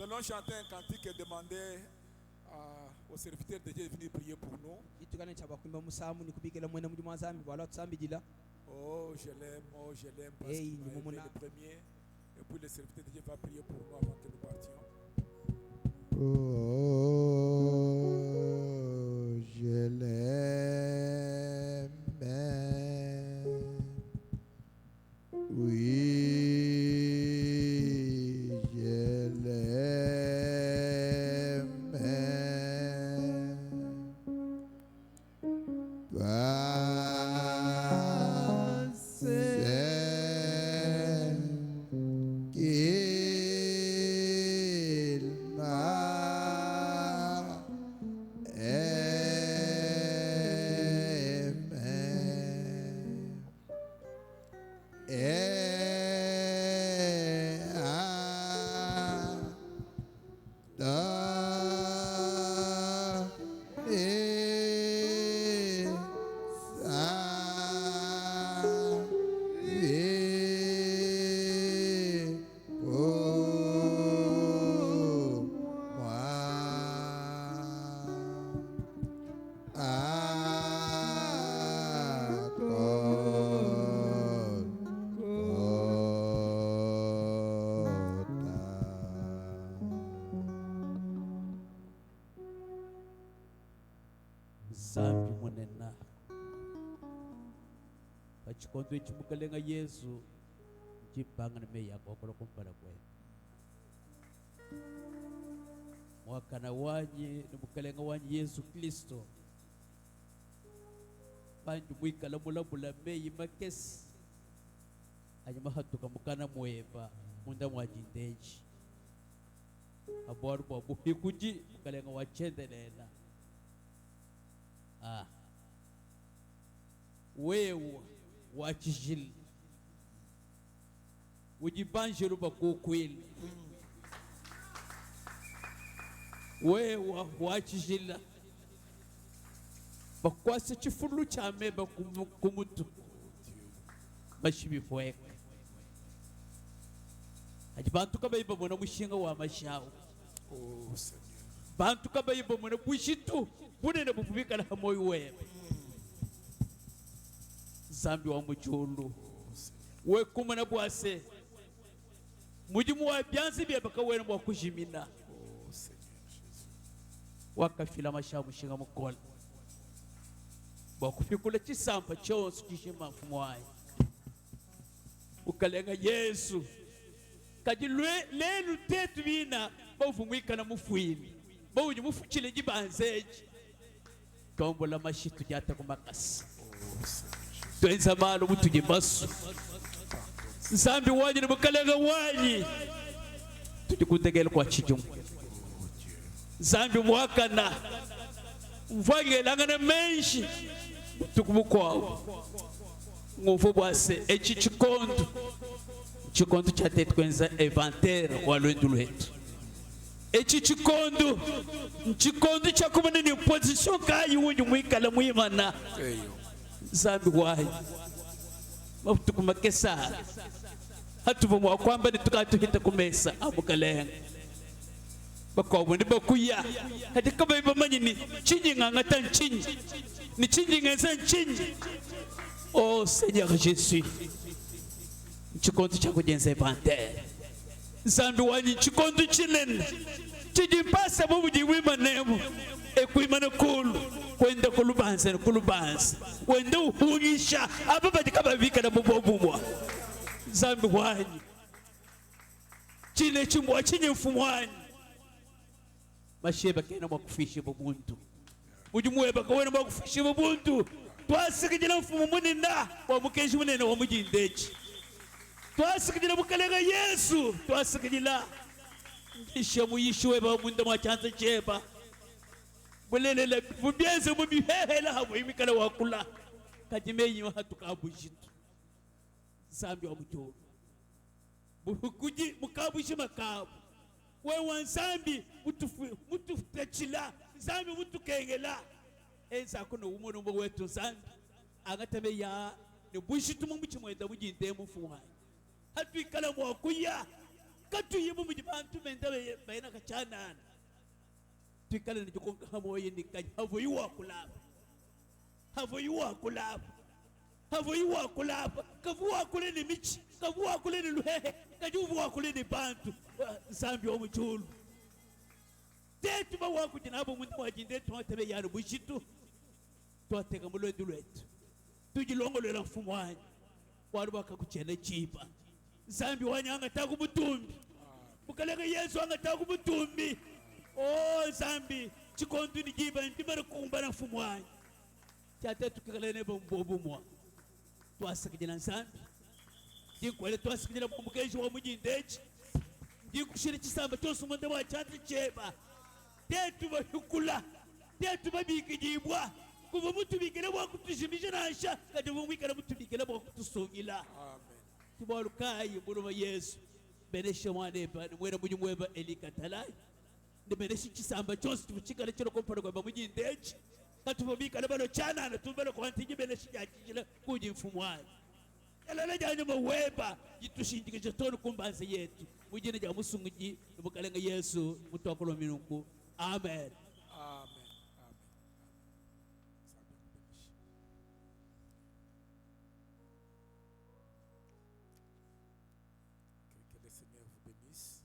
Nous allons chanter un cantique et demander aux serviteurs de Dieu de venir prier pour nous. Oh, je l'aime, parce qu'il est le premier. Et puis le serviteur de Dieu va prier pour nous avant que nous partions. Oh, je l'aime. Oui. Chikondo echimukalenga Yesu chipanga meya kokolo kumpara kwe mwakana wanye nimukalenga wanye Yesu Kristo bandu mwikala mulabula meyi makesi anyama hatuka mukana mweva munda mwajindeji abwaru bwa buhikuji mukalenga wachendelela wewe wachijil ujibanjiro bakokweli wewe wachijila bakwase chifulu chame bakumutu bashibifweka ajibantu kabayiba bona mushinga wa mashawo Oh Seigneur, bantu kabayiba bona bushitu bunene bufubika na moyo wewe zambi wa mujulu we kumana bwase mujimu wa byanzi bya bakawena bwa kujimina oh Seigneur Jésus. wakafila mashamu shinga mukola bwa kufikula chisampa chonse kishima mfumwaye ukalenga Yesu kadi lelu tetu bina bavumwika na mufuimi bawuji mufuchile jibanzeji kombola mashitu jata kumakasi twenza malo mutuje masu nsambi wanyi nimukalenga wanyi tujikutegele kwa chijumu nsambi mwakana mvwagelangana menshi tukubukwawo ngufu bwase echi chikondo chatetu kwenza inventaire wa lwendu lwetu echi chikondo chakubana ni position kayi wunyu mwikala mwimana zambi wayi mafutukumakesa hatuvumwa kwamba nitukatuhita kumesa amukalenga bakobwe bakuya hadi kaba bamanyini chinyinga tan chinyi ni chinyinga san chinyi oh Seigneur Jésus chikondo chakujenza inventaire zambi wanyi chikondo chinene chijimpasa bubuji wimanemo ekuimana kulu kwenda kulubanza wenda uhunyisha aba badikababika na bubobumwa zambi wanyi chine chimbwa chinye mfumu wanyi masheba kena mwakufishe bubuntu mujumuweba kawena mwakufishe bubuntu twasikijila mfumu munina wa mukeshi munene wa mujindechi twasikijila mukalega Yesu twasikijila ndisha muyishuwe ba munda mwachanza cheba bulelele bubyenze bubihehela habo imikala wakula kajimenyi wa hatukabujitu zambi wa mujuru bukuji mukabushi makabu we wansambi mutufutachila zambi mutukengela enza kuno umono mbo wetu zambi agatabe ya ne bushitu mumuchi mwenda mujinde mufuwa hatu ikala mwakuya katu yibu mujibantu mendabe bayina kachanana tukala ni jukonga hamoye ni kaji havo yuwa kulapa kavuwa kule ni michi kavuwa kule ni luhehe kajuvuwa kule ni bantu zambi wa mchulu tetu ba waku jinabo mwenda wajinde tuwatabe yanu bushitu tuwateka muluendu lwetu tujilongo lwela mfumu wanyi wadu waka kuchene chipa zambi wanyi anga taku butumbi mukalega Yesu anga taku butumbi oh zambi chikondu ni jiba ndimara kumbana mfumu wanyi chate tukikalene bombobu mwa twasikijina zambi jinkwele twasikijina bomukeshi wa mujindechi jinkushiri chisamba chose mwenda wachante cheba tetu bahukula tetu babikijibwa kuva mutubikira bwa kutushimisha nasha kati bumwikara mutubikira bwa kutusungila amen tibalukayi muluma Yesu benesha mwaneba nimwera mujumweba elikatalai ndibeneshi chisamba chose tuchikala chiro kompano kwa mujindechi katubikira bano chana na tubelo kwa ntiji beneshi yakijila kuji mfumu wayi elele janye maweba jitushinjike tono kumbanze yetu mujine ja musunguji mukalenga Yesu mutokolo minungu amen amen que le Seigneur vous bénisse.